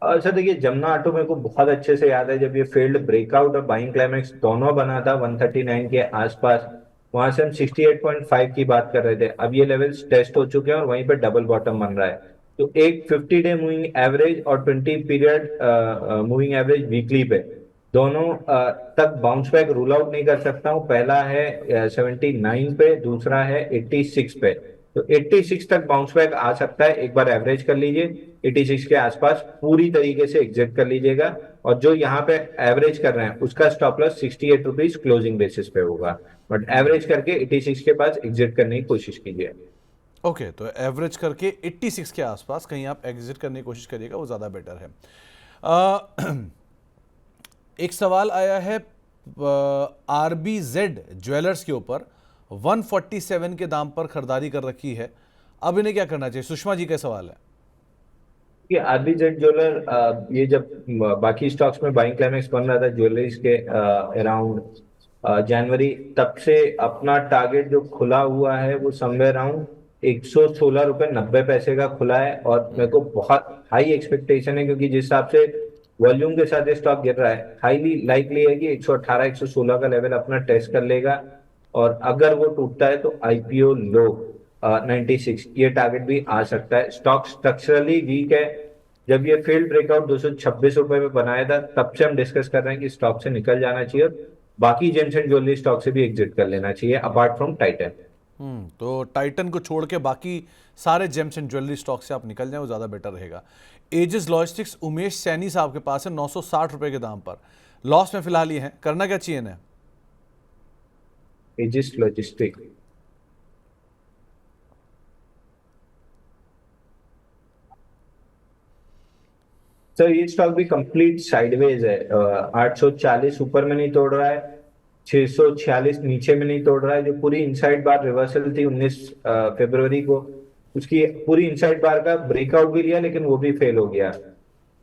सर देखिए, जमुना ऑटो मेरे को बहुत अच्छे से याद है, जब ये फेल्ड ब्रेकआउट और बाइंग क्लाइमेक्स दोनों बना था 139 के आसपास, वहां से हम 68.5 की बात कर रहे थे। अब ये लेवल्स टेस्ट हो चुके हैं और वहीं पे डबल बॉटम बन रहा है। तो एक 50 डे मूविंग एवरेज और 20 पीरियड मूविंग एवरेज वीकली पे दोनों तक बाउंस बैक रूल आउट नहीं कर सकता हूँ। पहला है 79 पे, दूसरा है 86 पे। तो 86 तक बाउंस बैक आ सकता है, एक बार एवरेज कर लीजिए। 86 के आसपास पूरी तरीके से एग्जिट कर लीजिएगा, और जो यहाँ पे एवरेज कर रहे हैं उसका stop loss 68 rupees closing basis पे होगा। बट एवरेज करके 86 के पास एग्जिट करने की कोशिश कीजिए। ओके, तो एवरेज करके 86 के आसपास कहीं आप एग्जिट करने की कोशिश करिएगा, वो ज़्यादा बेटर है। एक सवाल आया है RBZ ज्वेलर्स के ऊपर, 147 के दाम पर खरीदारी कर रखी है, अब इन्हें क्या करना चाहिए? सुषमा जी का सवाल है। कि RBZ ज्वेलर, ये जब बाकी स्टॉक्स में बाइंग क्लाइमेक्स बन रहा था ज्वेलरीज के अराउंड जनवरी, तब से अपना टारगेट जो खुला हुआ है वो समवेयर अराउंड 116 रुपए 90 पैसे का खुला है। और मेरे को बहुत हाई एक्सपेक्टेशन है, क्योंकि जिस हिसाब से वॉल्यूम के साथ ये स्टॉक गिर रहा है, हाईली लाइकली है कि 118 116 का लेवल अपना टेस्ट कर लेगा। और अगर वो टूटता है तो IPO लो 96 ये टारगेट भी आ सकता है। स्टॉक स्ट्रक्चरली वीक है। जब ये फील्ड ब्रेकआउट 226 रुपए में बनाया था, तब से हम डिस्कस कर रहे हैं कि स्टॉक से निकल जाना चाहिए, और बाकी जेम्स एंड ज्वेलरी स्टॉक से भी एग्जिट कर लेना चाहिए अपार्ट फ्रॉम टाइटन। तो टाइटन को छोड़ के बाकी सारे जेम्स एंड ज्वेलरी स्टॉक से आप निकल जाएं, वो ज़्यादा बेटर रहेगा। एजिस लॉजिस्टिक्स उमेश सैनी साहब के पास है 960 रुपए के दाम पर, लॉस में फिलहाल ये है, करना क्या चाहिए ना? एजिस लॉजिस्टिक, सर ये स्टॉक भी कंप्लीट साइडवेज है। 840 ऊपर में नहीं तोड़ रहा है, 646 नीचे में नहीं तोड़ रहा है। जो पूरी इनसाइड बार रिवर्सल थी 19 फरवरी को, उसकी पूरी इनसाइड बार का ब्रेकआउट भी लिया, लेकिन वो भी फेल हो गया।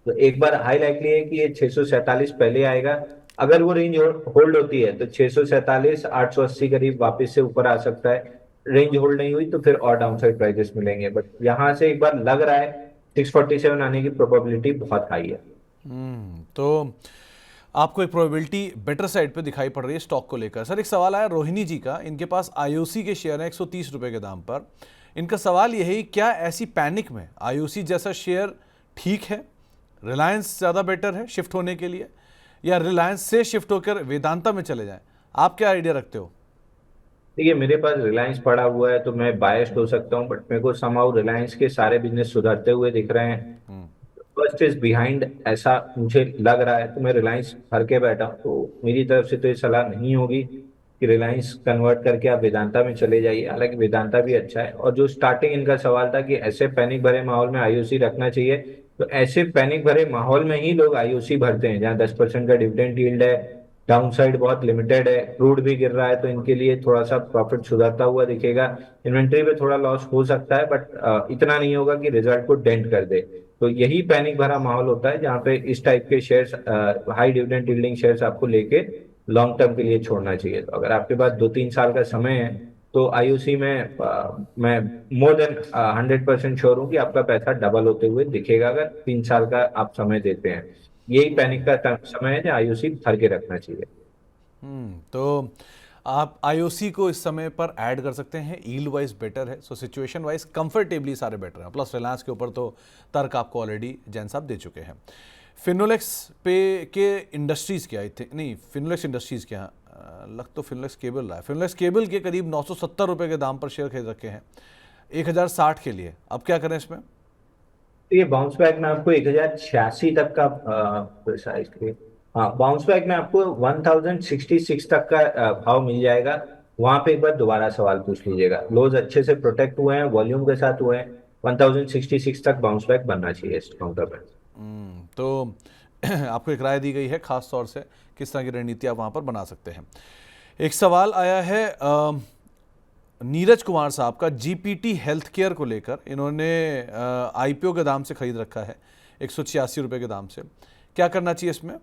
तो एक बार हाई लाइकली है कि ये 647 पहले आएगा। अगर वो रेंज होल्ड होती है तो 647 880 करीब वापस से ऊपर आ सकता है। रेंज होल्ड नहीं हुई तो फिर और डाउनसाइड प्राइसेस मिलेंगे, बट यहाँ से एक बार लग रहा है 647 आने की प्रोबेबिलिटी बहुत हाई है। तो आपको एक प्रोबेबिलिटी बेटर साइड पे दिखाई पड़ रही है स्टॉक को लेकर। सर एक सवाल आया रोहिणी जी का, इनके पास IOC के शेयर है 130 रुपए के दाम पर। इनका सवाल यह है, क्या ऐसी पैनिक में IOC जैसा शेयर ठीक है, रिलायंस ज़्यादा बेटर है शिफ्ट होने के लिए, या रिलायंस से शिफ्ट होकर वेदांता में चले जाएं? आप क्या आइडिया रखते हो? देखिए मेरे पास रिलायंस पड़ा हुआ है तो मैं बायस्ड हो सकता हूँ, बट मेरे को समहाउ रिलायंस के सारे बिजनेस सुधरते हुए दिख रहे हैं। फर्स्ट इज बिहाइंड ऐसा मुझे लग रहा है, तो मैं रिलायंस भर के बैठा हूँ। तो मेरी तरफ से तो ये सलाह नहीं होगी कि रिलायंस कन्वर्ट करके आप वेदांता में चले जाइए, हालांकि वेदांता भी अच्छा है। और जो स्टार्टिंग इनका सवाल था कि ऐसे पैनिक भरे माहौल में IOC रखना चाहिए, तो ऐसे पैनिक भरे माहौल में ही लोग IOC भरते हैं, जहाँ 10% का डिविडेंड यील्ड है, डाउनसाइड बहुत लिमिटेड है, क्रूड भी गिर रहा है, तो इनके लिए थोड़ा सा प्रॉफिट सुधरता हुआ दिखेगा। इन्वेंट्री पे थोड़ा लॉस हो सकता है, बट इतना नहीं होगा कि रिजल्ट को डेंट कर दे। तो यही पैनिक भरा माहौल होता है जहाँ पे इस टाइप के shares, high dividend yielding shares आपको लेके लॉन्ग टर्म के लिए छोड़ना चाहिए। तो अगर आपके पास 2-3 साल का समय है तो आईओसी में मैं मोर देन 100% श्योर हूँ कि आपका पैसा डबल होते हुए दिखेगा अगर 3 साल का आप समय देते हैं। यही पैनिक का समय है जो आईओसी भर के रखना चाहिए। तो आप आईओसी को इस समय पर ऐड कर सकते हैं, यील्ड वाइज बेटर है, सो सिचुएशन वाइज कंफर्टेबली सारे बेटर हैं। प्लस रिलायंस के ऊपर तो तर्क आपको ऑलरेडी जैन साहब दे चुके हैं। फिनोलेक्स पे के इंडस्ट्रीज के आई थिंक नहीं, फिनोलेक्स इंडस्ट्रीज के यहाँ लग तो फिनोलेक्स केबल रहा है। फिनोलेक्स केबल के करीब 970 रुपये के दाम पर शेयर खरीद रखे हैं 1060 के लिए, अब क्या करें इसमें? तो ये बाउंस बैक में आपको 1086 तक का साइज के, हाँ बाउंस बैक में आपको 1066 तक का भाव मिल जाएगा। वहां पे एक बार दोबारा सवाल पूछ लीजिएगा। लोज अच्छे से प्रोटेक्ट हुए हैं, वॉल्यूम के साथ हुए हैं। 1066 तक बाउंस बैक बनना चाहिए इस काउंटर पे। तो आपको एक राय दी गई है खास तौर से किस तरह की रणनीति आप वहां पर बना सकते हैं। एक सवाल आया है नीरज कुमार साहब का जीपीटी हेल्थ केयर को लेकर। इन्होंने आईपीओ के दाम से खरीद रखा है 186 रुपये के दाम से, क्या करना चाहिए इसमें?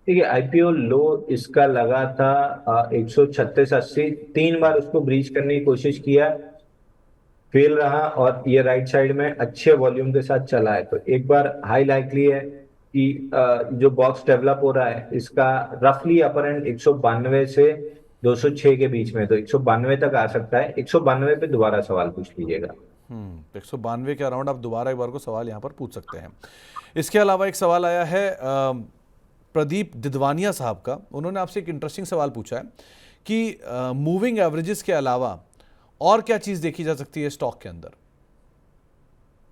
देखिए आईपीओ लो इसका लगा था 136.80। 3 बार उसको ब्रीच करने की कोशिश किया, फेल रहा, और ये राइट साइड में अच्छे वॉल्यूम के साथ चला है। तो एक बार हाई लाइकली है कि जो बॉक्स डेवलप हो रहा है इसका रफली अपर एंड 192 से 206 के बीच में, तो 192 तक आ सकता है। 192 पे दोबारा सवाल पूछ लीजिएगा। 192 के अराउंड आप दोबारा एक बार को सवाल यहाँ पर पूछ सकते हैं। इसके अलावा एक सवाल आया है प्रदीप दिदवानिया साहब का। उन्होंने आपसे एक इंटरेस्टिंग सवाल पूछा है कि मूविंग एवरेजेस के अलावा और क्या चीज देखी जा सकती है स्टॉक के अंदर?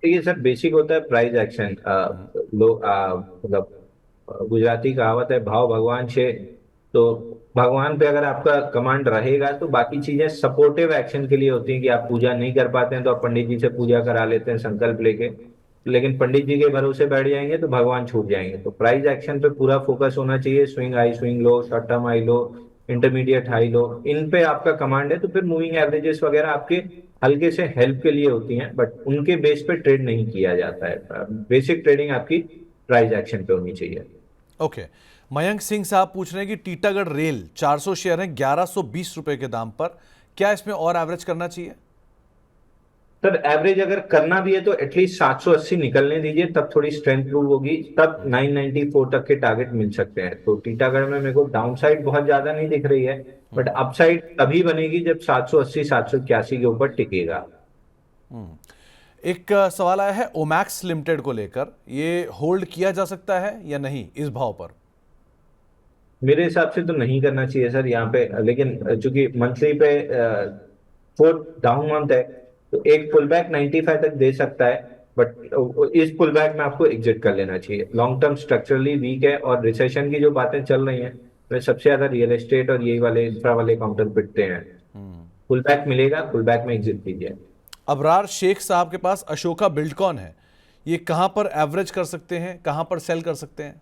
ये सर बेसिक होता है प्राइस एक्शन। लोग मतलब गुजराती कहावत है भाव भगवान छे। तो भगवान पे अगर आपका कमांड रहेगा तो बाकी चीजें सपोर्टिव एक्शन के लिए होती हैं कि आप पूजा नहीं कर पाते हैं तो आप पंडित जी से पूजा करा लेते हैं संकल्प लेके। लेकिन पंडित जी के भरोसे बैठ जाएंगे तो भगवान छूट जाएंगे। तो प्राइस एक्शन पे पूरा फोकस होना चाहिए। Swing high swing low, short term high low, intermediate high low, इन पे आपका कमांड है तो फिर मूविंग एवरेजेस वगैरह आपके हल्के से हेल्प के लिए होती हैं, बट उनके बेस पे ट्रेड नहीं किया जाता है। बेसिक ट्रेडिंग आपकी प्राइस एक्शन पे होनी चाहिए। ओके मयंक सिंह साहब पूछ रहे हैं कि टीटागढ़ रेल 400 शेयर हैं 1120 रुपए के दाम पर, क्या इसमें और एवरेज करना चाहिए? सर एवरेज अगर करना भी है तो एटलीस्ट 780 निकलने दीजिए, तब थोड़ी स्ट्रेंथ प्रूव होगी, तब 994 तक के टारगेट मिल सकते हैं। तो टीटागढ़ में मेरे को डाउन साइड बहुत ज्यादा नहीं दिख रही है, बट अपसाइड तभी बनेगी जब 780 781 के ऊपर टिकेगा। एक सवाल आया है ओमैक्स लिमिटेड को लेकर, ये होल्ड किया जा सकता है या नहीं इस भाव पर? मेरे हिसाब से तो नहीं करना चाहिए सर यहाँ पे, लेकिन चूंकि मंथली पे 4 डाउन मंथ है तो एक पुल बैक 95 तक दे सकता है, बट इस पुल बैक में आपको एग्जिट कर लेना चाहिए। लॉन्ग टर्म स्ट्रक्चरली वीक है और रिसेशन की जो बातें चल रही हैं में सबसे ज्यादा रियल एस्टेट और यही वाले इंफ्रा वाले काउंटर पिटते हैं। पुल बैक मिलेगा, पुल बैक में एग्जिट कीजिए। अबरार शेख साहब के पास अशोका बिल्डकॉन है, ये कहां पर एवरेज कर सकते हैं, कहां पर सेल कर सकते हैं?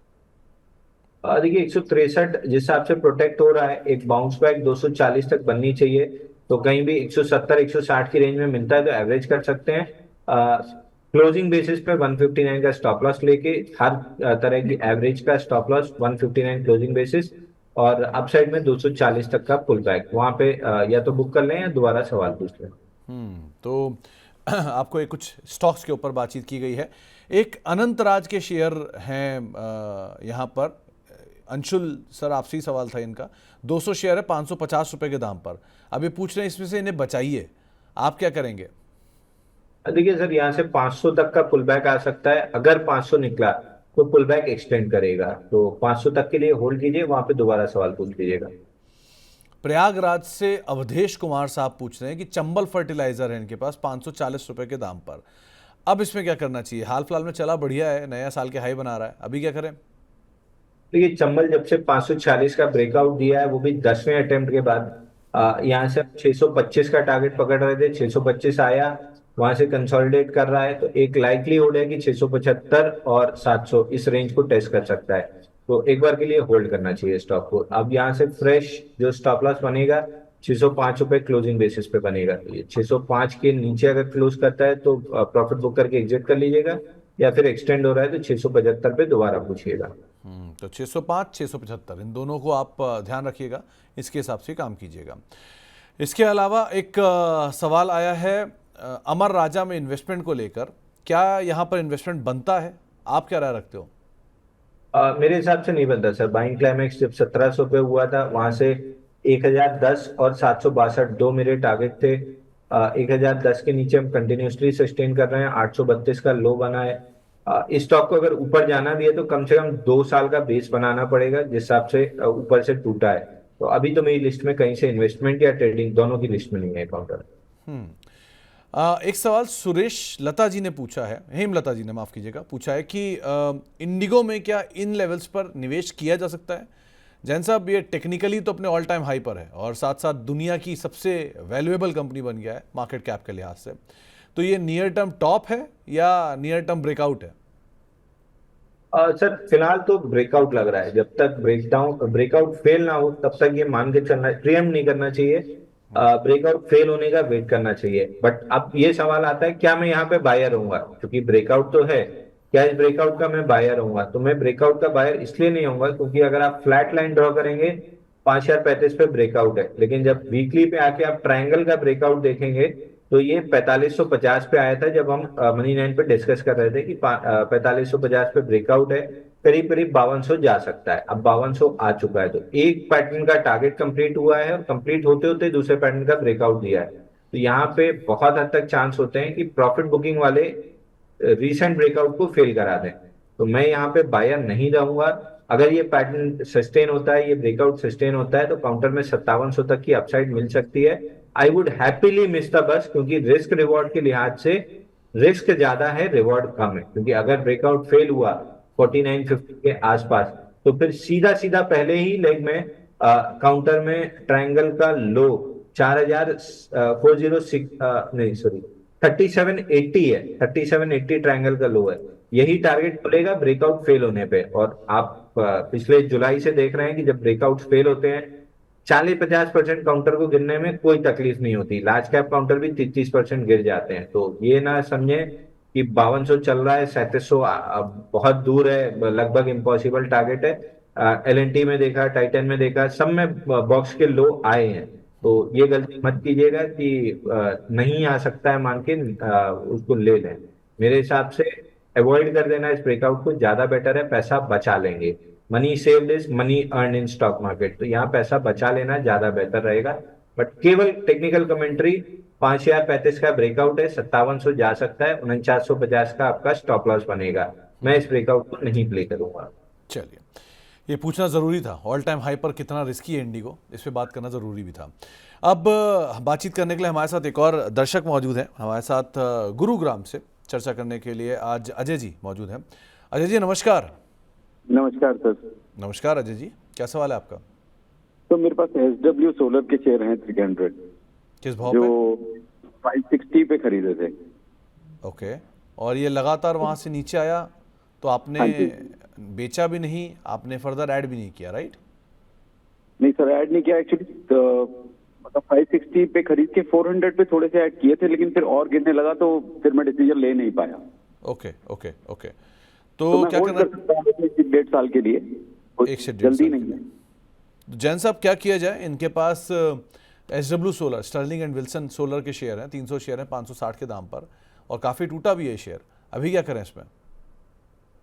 देखिए 163 जिस हिसाब से प्रोटेक्ट हो रहा है, एक बाउंस बैक 240 तक बननी चाहिए। तो कहीं भी 170 160 की रेंज में मिलता है तो एवरेज कर सकते हैं। क्लोजिंग बेसिस पे 159 का स्टॉप लॉस लेके हर तरह की एवरेज का स्टॉप लॉस 159 क्लोजिंग बेसिस, और अपसाइड में 240 तक का पुल बैक। वहां पे या तो बुक कर लें या दोबारा सवाल पूछ लें। तो आपको एक कुछ स्टॉक्स के ऊपर बातचीत की गई है। एक अनंत राज के शेयर हैं यहाँ पर। अंशुल सर आपसे ही सवाल था इनका, 200 शेयर है 550 रुपए के दाम पर, अभी पूछ रहे हैं इसमें से इन्हें बचाइए, आप क्या करेंगे? देखिए सर यहाँ से 500 तक का पुल बैक आ सकता है। अगर 500 निकला तो पुल बैक एक्सटेंड करेगा, तो 500 तक के लिए होल्ड कीजिए, वहां पे दोबारा सवाल पूछ लीजिएगा। प्रयागराज से अवधेश कुमार साहब पूछ रहे हैं कि चंबल फर्टिलाइजर है इनके पास 540 रुपए के दाम पर, अब इसमें क्या करना चाहिए? हाल फिलहाल में चला बढ़िया है, नया साल के हाई बना रहा है, अभी क्या करें? देखिए चंबल जब से 540 का ब्रेकआउट दिया है वो भी 10वें अटेम्प्ट के बाद, यहाँ से 625 का टारगेट पकड़ रहे थे, 625 आया, वहां से कंसोलिडेट कर रहा है, तो एक लाइकलीहुड है कि 675 और 700 इस रेंज को टेस्ट कर सकता है। तो एक बार के लिए होल्ड करना चाहिए स्टॉक को। अब यहाँ से फ्रेश जो स्टॉप लॉस बनेगा 605 रुपए क्लोजिंग बेसिस पे बनेगा। तो ये 605 के नीचे अगर क्लोज करता है तो प्रॉफिट बुक करके एग्जिट कर लीजिएगा, या फिर एक्सटेंड हो रहा है तो 675 पे दोबारा पूछिएगा। तो 605 675 इन दोनों को आप ध्यान रखिएगा, इसके हिसाब से काम कीजिएगा। इसके अलावा एक सवाल आया है अमर राजा में इन्वेस्टमेंट को लेकर, क्या यहाँ पर इन्वेस्टमेंट बनता है? आप क्या राय रखते हो? मेरे हिसाब से नहीं बनता सर। बाइंग क्लाइमेक्स जब 1700 पे हुआ था, वहां से 1010 और 762 दो मेरे टारगेट थे। 1010 के नीचे हम कंटिन्यूसली सस्टेन कर रहे हैं। 832 का लो बना है। इस स्टॉक को अगर ऊपर जाना भी है तो कम से कम 2 साल का बेस बनाना पड़ेगा, जिस हिसाब से ऊपर से टूटा है। तो अभी तो मेरी लिस्ट में कहीं से इन्वेस्टमेंट या ट्रेडिंग दोनों की लिस्ट में नहीं है काउंटर। एक सवाल सुरेश लता जी ने पूछा है, हेमलता जी ने माफ़ कीजिएगा, पूछा है कि इंडिगो में क्या इन लेवल्स पर निवेश किया जा सकता है? जैन साहब, ये टेक्निकली तो अपने ऑल टाइम हाई पर है और साथ साथ दुनिया की सबसे वैल्यूएबल कंपनी बन गया है मार्केट कैप के लिहाज से। तो ये नियर टर्म टॉप है या नियर टर्म ब्रेकआउट है? सर फिलहाल तो ब्रेकआउट लग रहा है। जब तक ब्रेकआउट फेल ना हो तब तक ये मान के चलना, प्रीएम्प्ट नहीं करना चाहिए। ब्रेकआउट फेल होने का वेट करना चाहिए। बट अब ये सवाल आता है, क्या मैं यहाँ पे बायर रहूंगा? क्योंकि ब्रेकआउट तो है, क्या इस ब्रेकआउट का मैं बायर रहूंगा? तो मैं ब्रेकआउट का बायर इसलिए नहीं होऊंगा क्योंकि अगर आप फ्लैट लाइन ड्रॉ करेंगे 5035 पे ब्रेकआउट है, लेकिन जब वीकली पे आके आप ट्रायंगल का ब्रेकआउट देखेंगे तो ये 4550 पे आया था जब हम मनी नाइन पे डिस्कस कर रहे थे कि 4550 पे ब्रेकआउट है, करीब करीब 5200 जा सकता है। अब 5200 आ चुका है, तो एक पैटर्न का टारगेट कंप्लीट हुआ है और कंप्लीट होते होते दूसरे पैटर्न का ब्रेकआउट दिया है। तो यहाँ पे बहुत हद तक चांस होते हैं कि प्रॉफिट बुकिंग वाले रीसेंट ब्रेकआउट को फेल करा दें। तो मैं यहाँ पे बायर नहीं रहूंगा। अगर ये पैटर्न सस्टेन होता है, ये ब्रेकआउट सस्टेन होता है, तो काउंटर में 5700 तक की अपसाइड मिल सकती है। I would happily miss the bus, क्योंकि रिस्क रिवॉर्ड के लिहाज से रिस्क ज्यादा है, रिवॉर्ड कम है। क्योंकि अगर ब्रेकआउट फेल हुआ 4950 के आसपास, तो फिर सीधा सीधा पहले ही लेग में काउंटर में ट्रायंगल का लो 4006 नहीं सॉरी 3780 है। 3780 ट्रायंगल का लो है। यही टारगेट खुलेगा ब्रेकआउट फेल होने पे। और आप पिछले जुलाई से देख रहे हैं कि जब ब्रेकआउट फेल होते हैं 40-50% काउंटर को गिरने में कोई तकलीफ नहीं होती। लार्ज कैप काउंटर भी 33% गिर जाते हैं। तो ये ना समझे कि 5200 चल रहा है, 3700 बहुत दूर है, लगभग इम्पॉसिबल टारगेट है। एलएनटी में देखा, टाइटन में देखा, सब में बॉक्स के लो आए हैं। तो ये गलती मत कीजिएगा कि नहीं आ सकता है मान के उसको ले लें। मेरे हिसाब से अवॉइड कर देना इस ब्रेकआउट को ज्यादा बेटर है। पैसा बचा लेंगे। Money saved is money earn in stock market. तो यहाँ पैसा बचा लेना ज्यादा बेहतर रहेगा। बट केवल टेक्निकल कमेंट्री, 5035 का ब्रेकआउट है, 5700 जा सकता है, 4950 का आपका स्टॉप लॉस बनेगा। मैं इस ब्रेकआउट को नहीं प्ले करूंगा। चलिए, ये पूछना ज़रूरी था, ऑल टाइम हाई पर कितना रिस्की है इंडिगो, इस पे बात करना ज़रूरी भी था। अब बातचीत करने के लिए हमारे साथ एक और दर्शक मौजूद हैं। हमारे साथ गुरुग्राम से चर्चा करने के लिए आज अजय जी मौजूद हैं। अजय जी नमस्कार। नमस्कार सर। नमस्कार अजय जी, क्या सवाल है आपका? तो मेरे पास SW सोलर के शेयर हैं 300, किस भाव जो पे? 560 पे खरीदे थे। ओके, और ये लगातार वहां से नीचे आया तो आपने बेचा भी नहीं, आपने फर्दर ऐड भी नहीं किया, राइट? नहीं सर, ऐड नहीं किया एक्चुअली। तो मतलब 560 पे खरीद के 400 पे थोड़े से ऐड किए थे, लेकिन फिर और गिरने लगा तो फिर मैं डिसीजन ले नहीं पाया। ओके ओके ओके, तो तो मैं क्या होल्ड करना? कर सकता हूँ 1.5 साल के लिए। एक से 1.5 जल्दी साल नहीं है। तो जैन साहब क्या किया जाए? इनके पास SW solar, Sterling and Wilson solar के शेयर हैं, 300 शेयर हैं 560 के दाम पर, और काफ़ी टूटा भी है शेयर। अभी क्या करें इसमें?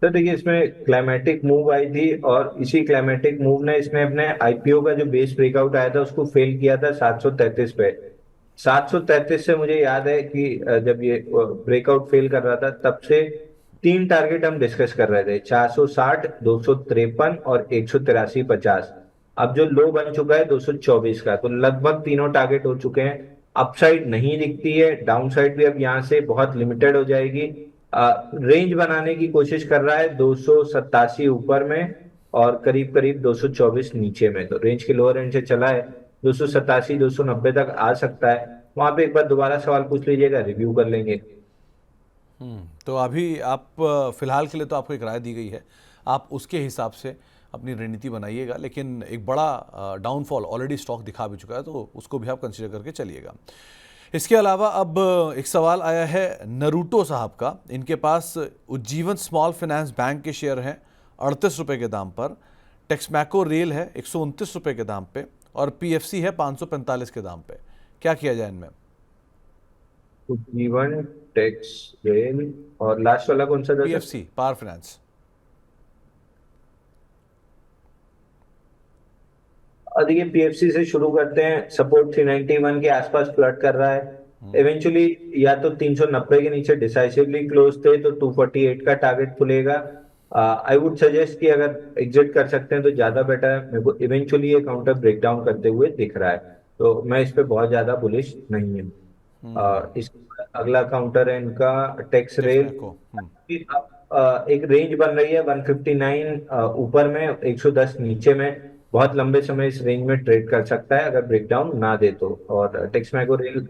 तो देखिए, इसमें क्लाइमेटिक मूव आई थी और इसी क्लाइमेटिक मूव ने इसमें अपने आईपीओ का जो बेस ब्रेकआउट आया था उसको फेल किया था 733 पे। 733 से मुझे याद है कि जब ये ब्रेकआउट फेल कर रहा था तब से 3 टारगेट हम डिस्कस कर रहे थे, 460, 253 और 183.50। अब जो लो बन चुका है 224 का, तो लगभग तीनों टारगेट हो चुके हैं। अपसाइड नहीं दिखती है, डाउन साइड भी अब यहाँ से बहुत लिमिटेड हो जाएगी। रेंज बनाने की कोशिश कर रहा है 287 ऊपर में और करीब करीब 224 नीचे में। तो रेंज के लोअर एंड से चला है, 287 290 तक आ सकता है। वहां पे एक बार दोबारा सवाल पूछ लीजिएगा, रिव्यू कर लेंगे। तो अभी आप फिलहाल के लिए तो आपको एक राय दी गई है, आप उसके हिसाब से अपनी रणनीति बनाइएगा, लेकिन एक बड़ा डाउनफॉल ऑलरेडी स्टॉक दिखा भी चुका है, तो उसको भी आप कंसीडर करके चलिएगा। इसके अलावा अब एक सवाल आया है नरूटो साहब का। इनके पास उज्जीवन स्मॉल फाइनेंस बैंक के शेयर हैं 38 रुपये के दाम पर, टेक्समैको रेल है 129 रुपये के दाम पे, और PFC है 545 के दाम पे। क्या किया जाए इनमें? जीवन, टेक्स रेल और लास्ट वाला कौन सा था सर? PFC, power finance. देखिए पीएफसी से शुरू करते हैं। सपोर्ट 391 के आसपास फ्लर्ट कर रहा है। इवेंचुअली या तो 390 के नीचे डिसाइसिवली क्लोज थे तो 248 का टारगेट खुलेगा। आई वुड सजेस्ट कि अगर एग्जिट कर सकते हैं तो ज्यादा बेटर है। मेरे को इवेंचुअली ये काउंटर ब्रेकडाउन करते हुए दिख रहा है, तो मैं इस पे बहुत ज्यादा बुलिश नहीं हूँ। इस अगला काउंटर है इनका टेक्स रेल। टेक्समैको। एक रेंज बन रही है 159 ऊपर में, 110 नीचे में। बहुत लंबे समय इस रेंज में ट्रेड कर सकता है अगर ब्रेकडाउन ना दे तो। और टेक्समैको रेल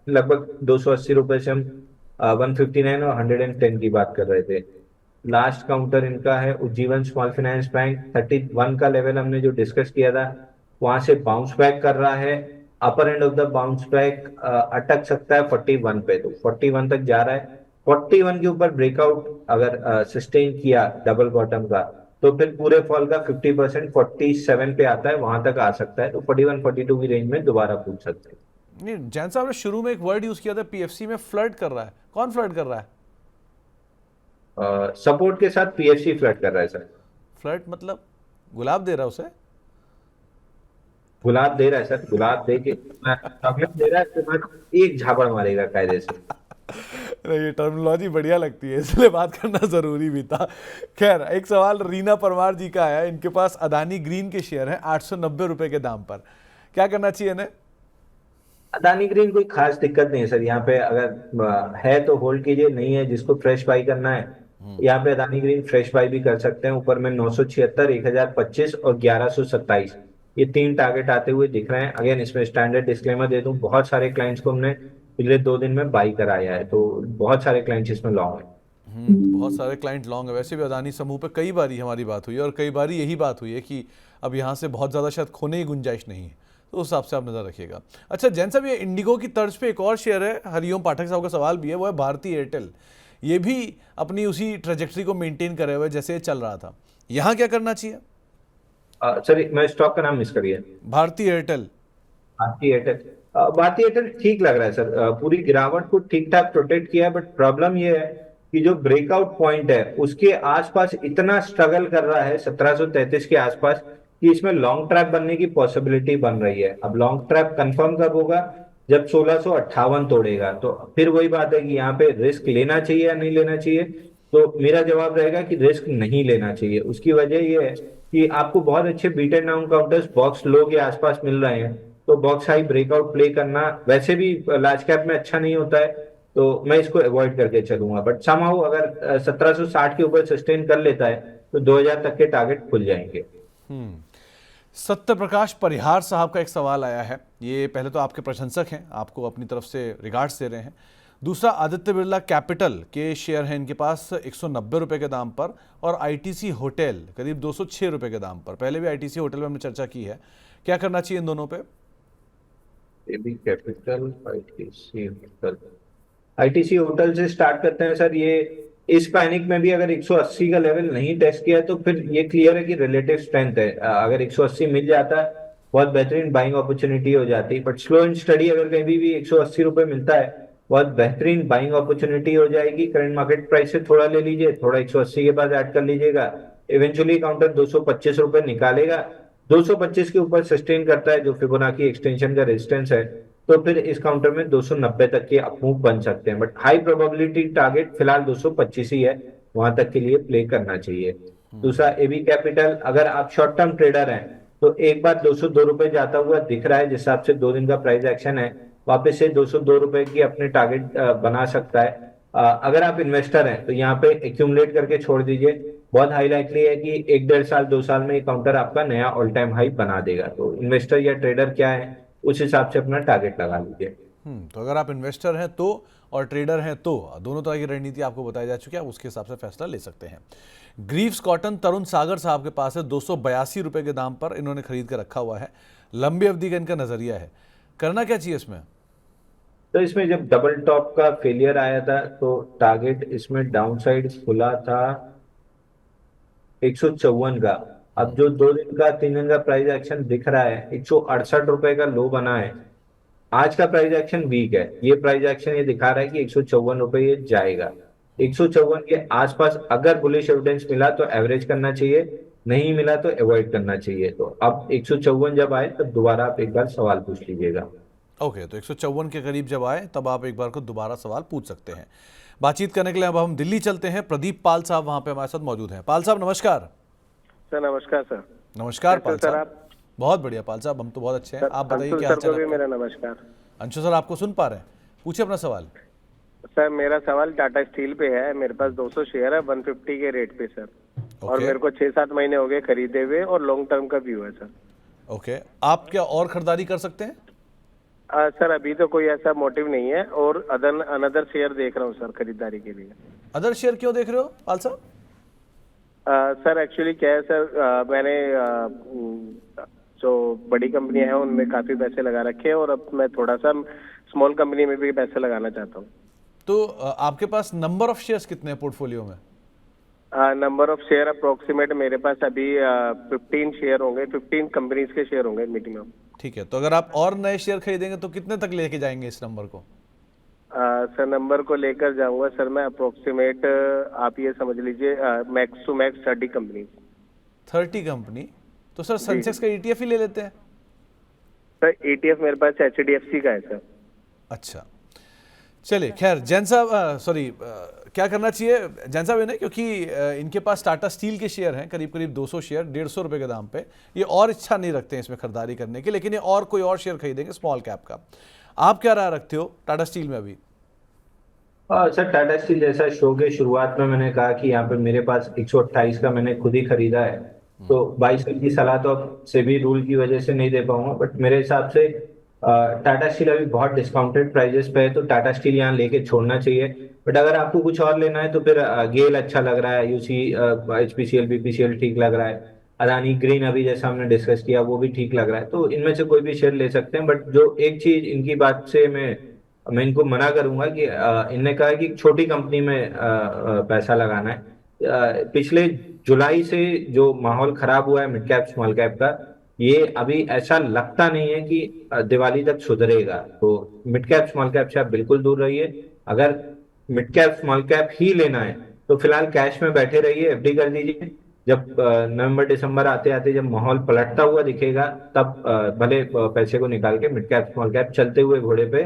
लगभग 280 रुपए से हम 159 और 110 की बात कर रहे थे। लास्ट काउंटर इनका है उज्जीवन स्मॉल फाइनेंस बैंक। 31 का लेवल हमने जो डिस्कस किया था वहां से बाउंस बैक कर रहा है। Upper end of the bounce back अटक सकता है 41 पे, तो 41 तक जा रहा है। 41 के ऊपर ब्रेकआउट अगर सस्टेन किया डबल बॉटम का तो फिर पूरे फॉल का 50% 47 पे आता है, वहां तक आ सकता है। तो 41 42 की रेंज में दोबारा पूछ सकते हैं। नहीं, जैन साहब ने शुरू में एक वर्ड यूज किया था, पीएफसी में फ्लर्ट कर रहा है। कौन फ्लर्ट कर रहा है? सपोर्ट के साथ पीएफसी फ्लर्ट कर रहा है सर। फ्लर्ट मतलब गुलाब दे रहा है उसे? गुलाब दे रहा है सर, गुलाब दे के चॉकलेट दे रहा है, उसके बाद एक झापड़ मारेगा कायदे से। नहीं, ये टर्मिनोलॉजी बढ़िया लगती है, इसलिए बात करना जरूरी भी था। खैर, एक सवाल रीना परमार जी का आया। इनके पास अदानी ग्रीन के शेयर हैं 890 रुपए के दाम पर। क्या करना चाहिए इन्हें? अदानी ग्रीन कोई खास दिक्कत नहीं है सर। यहाँ पे अगर है तो होल्ड कीजिए, नहीं है जिसको फ्रेश बाई करना है यहाँ पे अदानी ग्रीन फ्रेश बाई भी कर सकते हैं। ऊपर में 976, 1025 और 1127 ये तीन टारगेट आते हुए दिख रहे हैं। अगेन इसमें स्टैंडर्ड डिस्क्लेमर दे दूं, बहुत सारे क्लाइंट्स को हमने पिछले 2 दिन में बाई कराया है, तो बहुत सारे क्लाइंट्स इसमें लॉन्ग है। बहुत सारे क्लाइंट लॉन्ग है। वैसे भी अदानी समूह पे कई बारी हमारी बात हुई है और कई बारी यही बात हुई है कि अब यहाँ से बहुत ज़्यादा शायद खोने की गुंजाइश नहीं है, तो उस हिसाब से आप नज़र रखिएगा। अच्छा जैन साहब, ये इंडिगो की तर्ज पे एक और शेयर है, हरिओम पाठक साहब का सवाल भी है, वो है भारती एयरटेल। ये भी अपनी उसी ट्रेजेक्ट्री को मेंटेन करे हुए जैसे ये चल रहा था। यहाँ क्या करना चाहिए? सर मैं स्टॉक का नाम मिस करिए। भारती एयरटेल। भारती एयरटेल। भारती एयरटेल ठीक लग रहा है सर। पूरी गिरावट को ठीक ठाक प्रोटेक्ट किया है, बट प्रॉब्लम ये है कि जो ब्रेकआउट पॉइंट है उसके आसपास इतना स्ट्रगल कर रहा है 1733 के आसपास कि इसमें लॉन्ग ट्रैप बनने की पॉसिबिलिटी बन रही है। अब लॉन्ग ट्रैप कंफर्म कब होगा? जब 1658 तोड़ेगा। तो फिर वही बात है कि यहाँ पे रिस्क लेना चाहिए या नहीं लेना चाहिए। तो मेरा जवाब रहेगा कि रिस्क नहीं लेना चाहिए। उसकी वजह ये है कि आपको बहुत अच्छे beat and down counters box low के आसपास मिल रहे हैं, तो बॉक्स हाई ब्रेकआउट प्ले करना वैसे भी लार्ज कैप में अच्छा नहीं होता है, तो मैं इसको अवॉइड करके चलूंगा। बट समहाउ अगर 1760 के ऊपर सस्टेन कर लेता है तो 2000 तक के टारगेट खुल जाएंगे। सत्य प्रकाश परिहार साहब का एक सवाल आया है। ये पहले तो आपके प्रशंसक हैं, आपको अपनी तरफ से रिगार्ड्स दे रहे हैं। दूसरा, आदित्य बिरला कैपिटल के शेयर हैं इनके पास 190 रुपए के दाम पर, और आईटीसी होटल करीब 206 रुपए के दाम पर। पहले भी आईटीसी होटल में हमने चर्चा की है। क्या करना चाहिए इन दोनों पे? AB capital, ITC hotel. ITC hotel से स्टार्ट करते हैं सर। ये इस पैनिक में भी अगर 180 का लेवल नहीं टेस्ट किया तो फिर ये क्लियर है कि रिलेटिव स्ट्रेंथ है। अगर 180 मिल जाता है बहुत बेहतरीन बाइंग अपॉर्चुनिटी हो जाती, बट स्लो एंड स्टडी अगर कहीं भी 180 रुपए मिलता है बहुत बेहतरीन बाइंग अपॉर्चुनिटी हो जाएगी। करंट मार्केट प्राइस से थोड़ा ले लीजिए, थोड़ा 180 के बाद ऐड कर लीजिएगा। इवेंचुअली काउंटर 225 रुपए निकालेगा। 225 के ऊपर सस्टेन करता है जो फिबोनाची एक्सटेंशन का रेजिस्टेंस है, तो फिर इस काउंटर में 290 तक के अपमूव बन सकते हैं। बट हाई प्रोबेबिलिटी टारगेट फिलहाल 225 ही है, वहां तक के लिए प्ले करना चाहिए। दूसरा, एबी कैपिटल। अगर आप शॉर्ट टर्म ट्रेडर हैं तो एक बार 202 रुपए जाता हुआ दिख रहा है, जिस हिसाब से 2 दिन का प्राइस एक्शन है वापस से 202 रुपए की अपने टारगेट बना सकता है। अगर आप इन्वेस्टर हैं तो यहाँ पे एक्यूमुलेट करके छोड़ दीजिए। बहुत हाई लाइकली है कि 1-1.5 साल 2 साल में ये काउंटर आपका नया ऑल टाइम हाई बना देगा। तो इन्वेस्टर या ट्रेडर क्या है उस हिसाब से अपना टारगेट लगा लीजिए। तो अगर आप इन्वेस्टर हैं तो, और ट्रेडर हैं तो, दोनों तरह की रणनीति आपको बताई जा चुकी है, आप उसके हिसाब से फैसला ले सकते हैं। ग्रीव्स कॉटन तरुण सागर साहब के पास है 282 रुपए के दाम पर, इन्होंने खरीद कर रखा हुआ है। लंबी अवधि का इनका नजरिया है। करना क्या चाहिए इसमें? तो इसमें जब डबल टॉप का फेलियर आया था तो टारगेट इसमें डाउन साइड खुला था 154 का। अब जो 2 दिन का 3 दिन का प्राइस एक्शन दिख रहा है 168 रुपए का लो बना है, आज का प्राइस एक्शन वीक है, ये प्राइस एक्शन ये दिखा रहा है कि 154 रुपए ये जाएगा। 154 के आसपास अगर बुलिश एविडेंस मिला तो एवरेज करना चाहिए, नहीं मिला तो अवॉइड करना चाहिए। तो अब 154 जब आए तब दोबारा आप एक बार सवाल पूछ लीजिएगा। ओके, तो 154 के करीब जब आए तब आप एक बार को दोबारा सवाल पूछ सकते हैं। बातचीत करने के लिए अब हम दिल्ली चलते हैं। प्रदीप पाल साहब वहां पे हमारे साथ मौजूद हैं। पाल साहब नमस्कार। सर नमस्कार सर। नमस्कार पाल कैसे सर साहब। आप? बहुत बढ़िया पाल साहब, हम तो बहुत अच्छे हैं। सर, आप बताइए अंशुल क्या सर हालचाल को भी आपका? मेरा नमस्कार। अंशु सर आपको सुन पा रहे हैं, पूछिए अपना सवाल। सर मेरा सवाल टाटा स्टील पे है। मेरे पास 200 शेयर है 150 के रेट पे सर, और ओके। मेरे को 6-7 महीने हो गए खरीदे हुए और लॉन्ग टर्म का व्यू है सर। ओके, आप क्या और खरीदारी कर सकते हैं? सर अभी तो कोई ऐसा मोटिव नहीं है, और अनदर शेयर देख रहा हूँ सर खरीदारी के लिए। अदर शेयर क्यों देख रहे हो पाल साहब? सर एक्चुअली क्या है सर, मैंने जो बड़ी कंपनियां हैं उनमें काफी पैसे लगा रखे हैं, और अब मैं थोड़ा सा स्मॉल कंपनी में भी पैसे लगाना चाहता हूँ। तो आपके पास नंबर ऑफ शेयर्स कितने हैं पोर्टफोलियो में? नंबर ऑफ शेयर अप्रोक्सीमेट मेरे पास अभी 15 शेयर होंगे, 15 कंपनीज के शेयर होंगे मिनिमम। ठीक है, तो अगर आप और नए शेयर खरीदेंगे तो कितने तक लेके जाएंगे इस नंबर को? सर नंबर को लेकर जाऊंगा सर मैं अप्रोक्सीमेट, आप ये समझ लीजिए max to max 30 company. 30 company? तो सर सेंसेक्स का ETF ही ले लेते हैं। सर ETF मेरे पास HDFC का है सर। अच्छा, चलिए खैर जैन साहब, सॉरी, क्या करना चाहिए जैन साहब इन्हें, क्योंकि इनके पास टाटा स्टील के शेयर हैं करीब करीब 200 शेयर 150 रुपए के दाम पे। ये और इच्छा नहीं रखते हैं इसमें खरीदारी करने की, लेकिन ये और कोई और शेयर खरीदेंगे स्मॉल कैप का। आप क्या राय रखते हो टाटा स्टील में अभी? सर टाटा स्टील जैसा शो के शुरुआत में मैंने कहा कि यहाँ पे मेरे पास 128 का मैंने खुद ही खरीदा है, तो 22 की सलाह तो अब सेबी रूल की वजह से नहीं दे पाऊंगा। बट मेरे हिसाब से टाटा स्टील अभी बहुत डिस्काउंटेड प्राइजेस पे है, तो टाटा स्टील यहाँ लेके छोड़ना चाहिए। बट अगर आपको कुछ और लेना है तो फिर गेल अच्छा लग रहा है, यूसी HPCL BPCL ठीक लग रहा है, अदानी ग्रीन अभी जैसा हमने डिस्कस किया वो भी ठीक लग रहा है, तो इनमें से कोई भी शेयर ले सकते हैं। बट जो एक चीज इनकी बात से मैं इनको मना करूंगा कि इनने कहा है कि छोटी कंपनी में पैसा लगाना है। पिछले जुलाई से जो माहौल खराब हुआ है मिड कैप स्मॉल कैप का, ये अभी ऐसा लगता नहीं है कि दिवाली तक सुधरेगा। तो मिड कैप स्मॉल कैप से आप बिल्कुल दूर रहिए। अगर मिड कैप स्मॉल कैप ही लेना है तो फिलहाल कैश में बैठे रहिए, FD कर दीजिए। जब नवंबर दिसंबर आते आते जब माहौल पलटता हुआ दिखेगा तब भले पैसे को निकाल के मिड कैप स्मॉल कैप चलते हुए घोड़े पे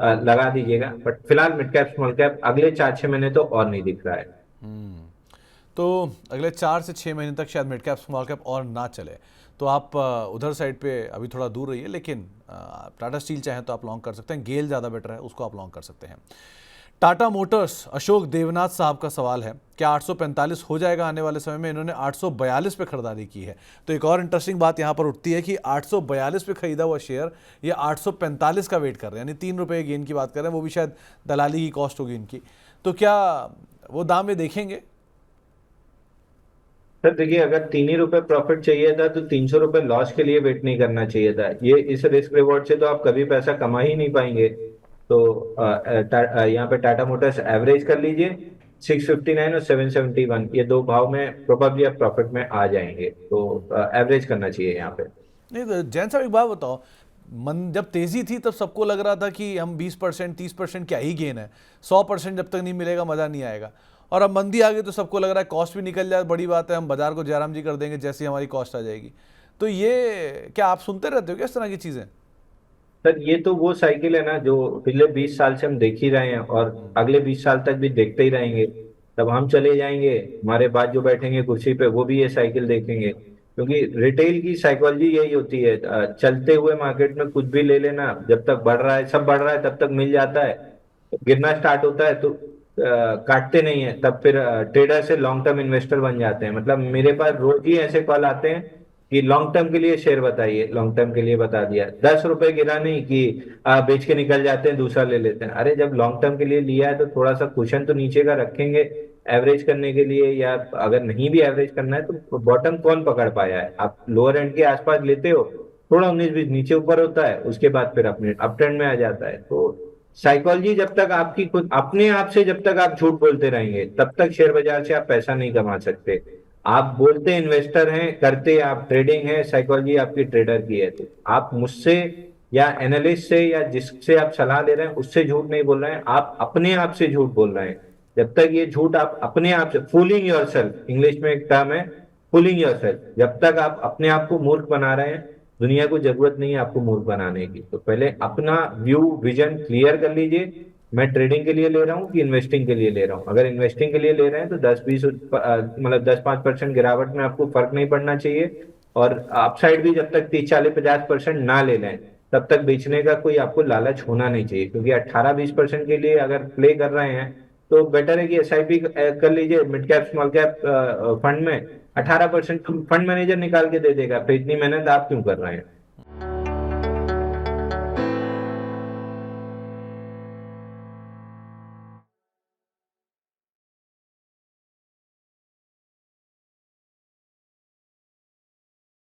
लगा दीजिएगा। बट फिलहाल मिड कैप स्मॉल कैप अगले 4-6 महीने तो और नहीं दिख रहा है। तो अगले 4 से 6 महीने तक शायद मिड कैप स्मॉल कैप और ना चले, तो आप उधर साइड पे अभी थोड़ा दूर रहिए। लेकिन टाटा स्टील चाहें तो आप लॉन्ग कर सकते हैं, गेल ज़्यादा बेटर है, उसको आप लॉन्ग कर सकते हैं। टाटा मोटर्स, अशोक देवनाथ साहब का सवाल है, क्या 845 हो जाएगा आने वाले समय में? इन्होंने 842 पे खरीदारी की है। तो एक और इंटरेस्टिंग बात यहाँ पर उठती है कि 842 पे खरीदा हुआ शेयर ये 845 का वेट कर रहे हैं, यानी 3 रुपये गेन की बात कर रहे हैं, वो भी शायद दलाली की कॉस्ट होगी इनकी। तो क्या वो दाम में देखेंगे? सर देखिए, अगर 3 ही रुपए प्रॉफिट चाहिए था तो 300 रुपए लॉस के लिए वेट नहीं करना चाहिए था। ये इस रिस्क रिवॉर्ड से तो आप कभी पैसा कमा ही नहीं पाएंगे। तो यहाँ पे टाटा मोटर्स एवरेज कर लीजिए, 659 और 771, ये दो भाव में प्रोबेबली आप प्रॉफिट में आ जाएंगे। तो एवरेज करना चाहिए यहाँ पे। नहीं तो जैन साहब एक बात बताओ, जब तेजी थी तब सबको लग रहा था कि हम 20% 30% क्या ही गेन है, 100% जब तक नहीं मिलेगा मजा नहीं आएगा। और अब मंदी आ गई तो सबको लग रहा है कॉस्ट भी निकल जाए, बड़ी बात है, हम बाजार को जयराम जी कर देंगे जैसी हमारी कॉस्ट आ जाएगी। तो ये क्या आप सुनते रहते हो क्या इस तरह की चीजें? सर ये तो वो साइकिल है ना जो पिछले 20 साल से हम देख ही रहे हैं और अगले 20 साल तक भी देखते ही रहेंगे। तब हम चले जाएंगे, हमारे बाद जो बैठेंगे कुर्सी पे वो भी ये साइकिल देखेंगे, क्योंकि रिटेल की साइकोलॉजी यही होती है। चलते हुए मार्केट में कुछ भी ले लेना, जब तक बढ़ रहा है, सब बढ़ रहा है, तब तक मिल जाता है। गिरना स्टार्ट होता है तो काटते नहीं है, तब फिर ट्रेडर से लॉन्ग टर्म इन्वेस्टर बन जाते हैं। मतलब मेरे पास रोज ही ऐसे कॉल आते हैं कि लॉन्ग टर्म के लिए शेयर बताइए, लॉन्ग टर्म के लिए बता दिया, 10 रुपए गिरा नहीं कि बेच के निकल जाते हैं, दूसरा ले लेते हैं। अरे जब लॉन्ग टर्म के लिए लिया है तो थोड़ा सा कुशन तो नीचे का रखेंगे एवरेज करने के लिए, या अगर नहीं भी एवरेज करना है तो बॉटम कौन पकड़ पाया है? आप लोअर एंड के आसपास लेते हो, थोड़ा 19-20 नीचे ऊपर होता है, उसके बाद फिर अपने अप ट्रेंड में आ जाता है। तो साइकोलॉजी जब तक आपकी खुद अपने आप से जब तक आप झूठ बोलते रहेंगे तब तक शेयर बाजार से आप पैसा नहीं कमा सकते। आप बोलते इन्वेस्टर हैं, करते आप ट्रेडिंग है, साइकोलॉजी आपकी ट्रेडर की है। तो आप मुझसे या एनालिस्ट से या जिससे आप सलाह ले रहे हैं उससे झूठ नहीं बोल रहे हैं, आप अपने आप से झूठ बोल रहे हैं। जब तक ये झूठ आप अपने आप से, फूलिंग योरसेल्फ, इंग्लिश में एक टर्म है फूलिंग योरसेल्फ, जब तक आप अपने आप को मूर्ख बना रहे हैं, दुनिया को जरूरत नहीं है आपको मूर्ख बनाने की। तो पहले अपना व्यू विजन क्लियर कर लीजिए, मैं ट्रेडिंग के लिए ले रहा हूँ कि इन्वेस्टिंग के लिए ले रहा हूँ। अगर इन्वेस्टिंग के लिए ले रहे हैं तो 10-5% गिरावट में आपको फर्क नहीं पड़ना चाहिए, और अपसाइड भी जब तक 30-40-50% ना ले लें तब तक बेचने का कोई आपको लालच होना नहीं चाहिए, क्योंकि 18-20% के लिए अगर प्ले कर रहे हैं तो बेटर है कि एसआईपी कर लीजिए mid cap small cap fund में। 18% फंड मैनेजर निकाल के दे देगा, फिर इतनी मेहनत आप क्यों कर रहे हैं?